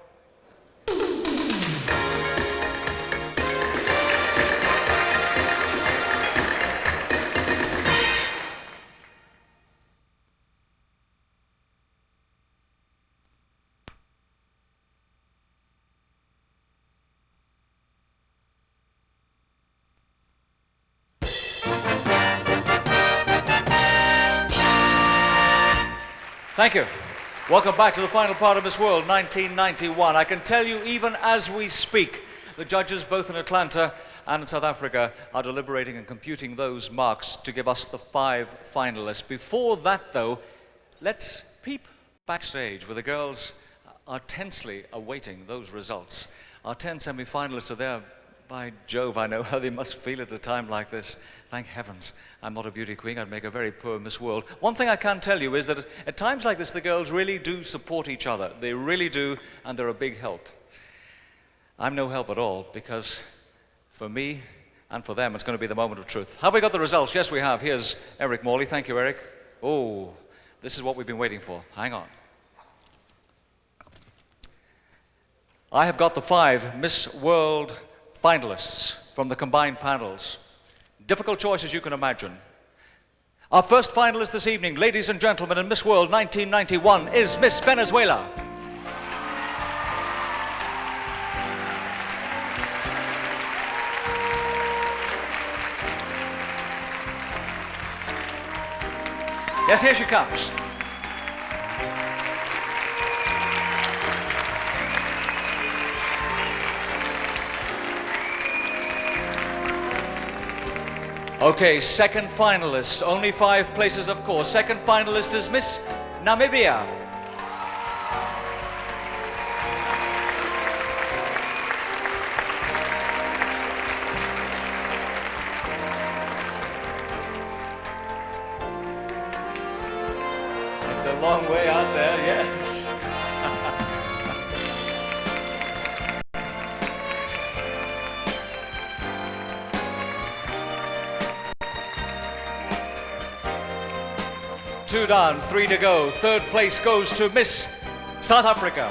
Thank you. Welcome back to the final part of Miss World 1991. I can tell you, even as we speak, the judges both in Atlanta and in South Africa are deliberating and computing those marks to give us the 5 finalists. Before that, though, let's peep backstage where the girls are tensely awaiting those results. Our 10 semi-finalists are there. By Jove, I know how they must feel at a time like this. Thank heavens I'm not a beauty queen. I'd make a very poor Miss World. One thing I can tell you is that at times like this, the girls really do support each other. They really do, and they're a big help. I'm no help at all, because for me and for them, it's going to be the moment of truth. Have we got the results? Yes, we have. Here's Eric Morley. Thank you, Eric. Oh, this is what we've been waiting for. Hang on. I have got the 5 Miss World finalists from the combined panels. Difficult choices you can imagine. Our first finalist this evening, ladies and gentlemen, in Miss World 1991 is Miss Venezuela. Yes, here she comes. Okay, second finalist, only 5 places, of course. Second finalist is Miss Namibia. It's a long way out there, yes. Two down, 3 to go. Third place goes to Miss South Africa.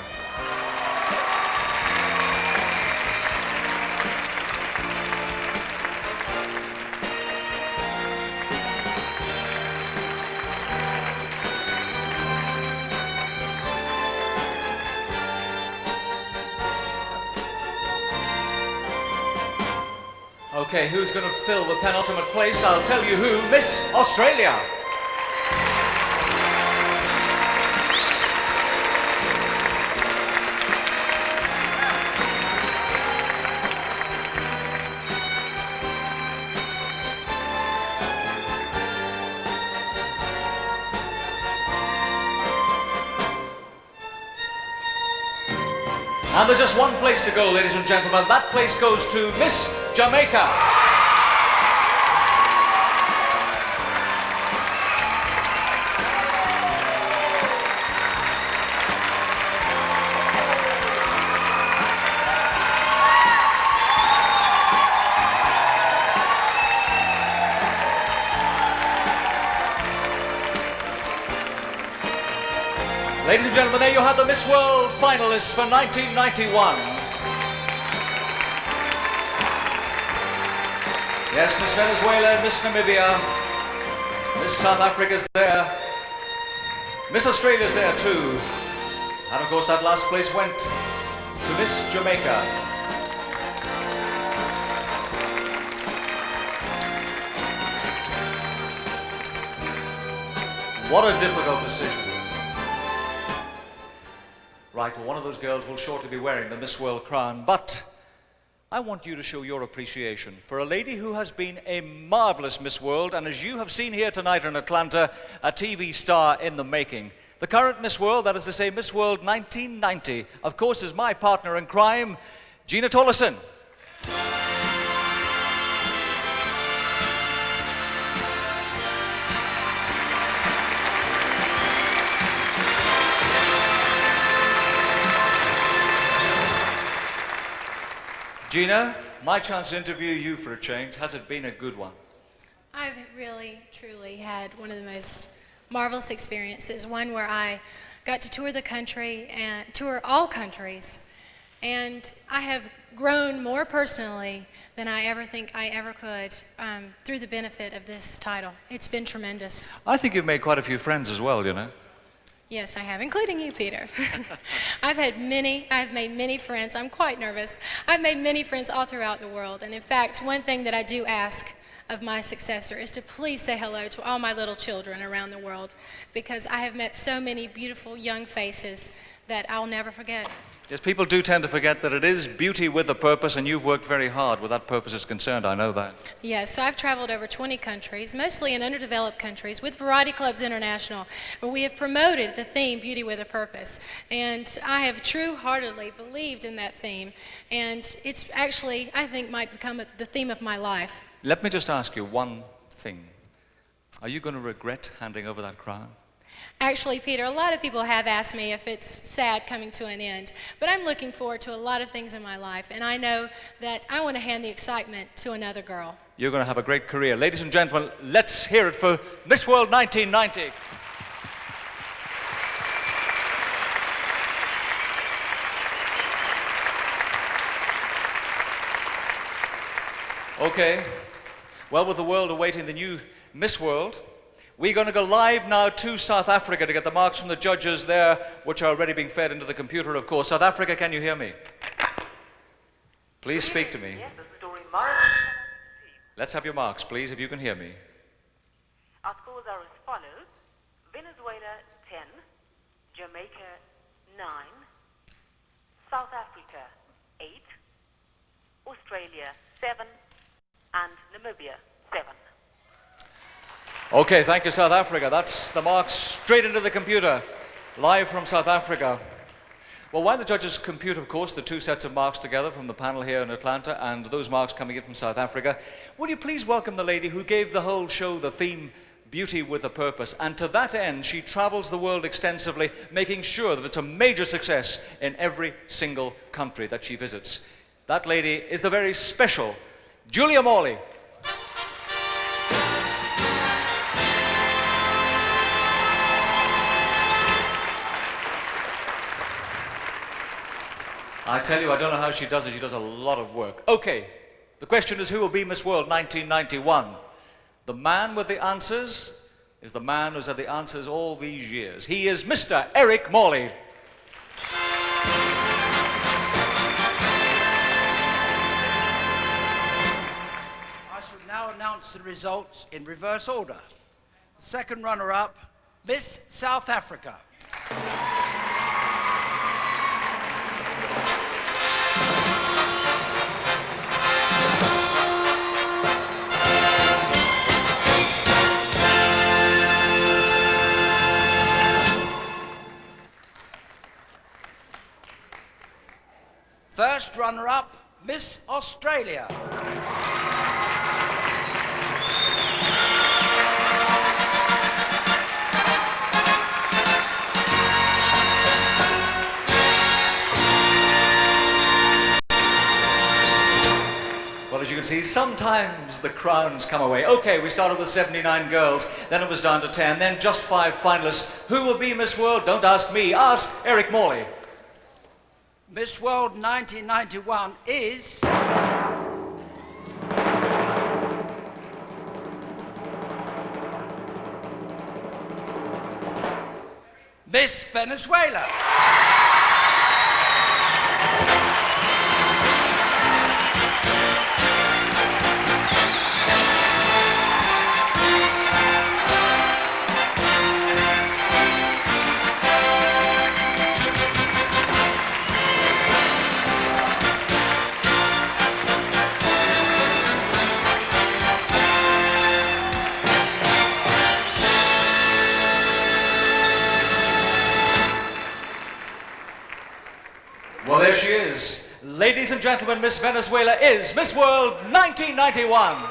Okay, who's going to fill the penultimate place? I'll tell you who. Miss Australia. And there's just one place to go, ladies and gentlemen. That place goes to Miss Jamaica. Ladies and gentlemen, there you have the Miss World finalists for 1991. Yes, Miss Venezuela, Miss Namibia, Miss South Africa's there, Miss Australia's there too. And of course that last place went to Miss Jamaica. What a difficult decision. Right, well, one of those girls will shortly be wearing the Miss World crown, but I want you to show your appreciation for a lady who has been a marvelous Miss World, and as you have seen here tonight in Atlanta, a TV star in the making. The current Miss World, that is to say Miss World 1990, of course, is my partner in crime, Gina Tollison. Gina, my chance to interview you for a change. Has it been a good one? I've really, truly had one of the most marvelous experiences, one where I got to tour the country and tour all countries, and I have grown more personally than I ever think I ever could through the benefit of this title. It's been tremendous. I think you've made quite a few friends as well, you know. Yes, I have, including you, Peter. I've made many friends. I'm quite nervous. I've made many friends all throughout the world, and in fact, one thing that I do ask of my successor is to please say hello to all my little children around the world, because I have met so many beautiful young faces that I'll never forget. Yes, people do tend to forget that it is beauty with a purpose, and you've worked very hard where that purpose is concerned, I know that. Yes, so I've traveled over 20 countries, mostly in underdeveloped countries, with Variety Clubs International, where we have promoted the theme, Beauty with a Purpose. And I have true-heartedly believed in that theme, and it's actually, I think, might become the theme of my life. Let me just ask you one thing. Are you going to regret handing over that crown? Actually, Peter, a lot of people have asked me if it's sad coming to an end, but I'm looking forward to a lot of things in my life, and I know that I want to hand the excitement to another girl. You're going to have a great career. Ladies and gentlemen, let's hear it for Miss World 1990. Okay, well, with the world awaiting the new Miss World, we're going to go live now to South Africa to get the marks from the judges there, which are already being fed into the computer, of course. South Africa, can you hear me? Please speak to me. Let's have your marks, please, if you can hear me. Our scores are as follows. Venezuela, 10. Jamaica, 9. South Africa, 8. Australia, 7. And Namibia, 7. Okay, thank you, South Africa. That's the marks straight into the computer, live from South Africa. Well, while the judges compute, of course, the two sets of marks together from the panel here in Atlanta and those marks coming in from South Africa, would you please welcome the lady who gave the whole show the theme, Beauty with a Purpose, and to that end, she travels the world extensively, making sure that it's a major success in every single country that she visits. That lady is the very special Julia Morley. I tell you, I don't know how she does it. She does a lot of work. Okay, the question is, who will be Miss World 1991? The man with the answers is the man who's had the answers all these years. He is Mr. Eric Morley. I shall now announce the results in reverse order. The second runner-up, Miss South Africa. First runner-up, Miss Australia. Well, as you can see, sometimes the crowns come away. Okay, we started with 79 girls, then it was down to 10, then just 5 finalists. Who will be Miss World? Don't ask me, ask Eric Morley. Miss World 1991 is... Miss Venezuela. Well, there she is. Ladies and gentlemen, Miss Venezuela is Miss World 1991.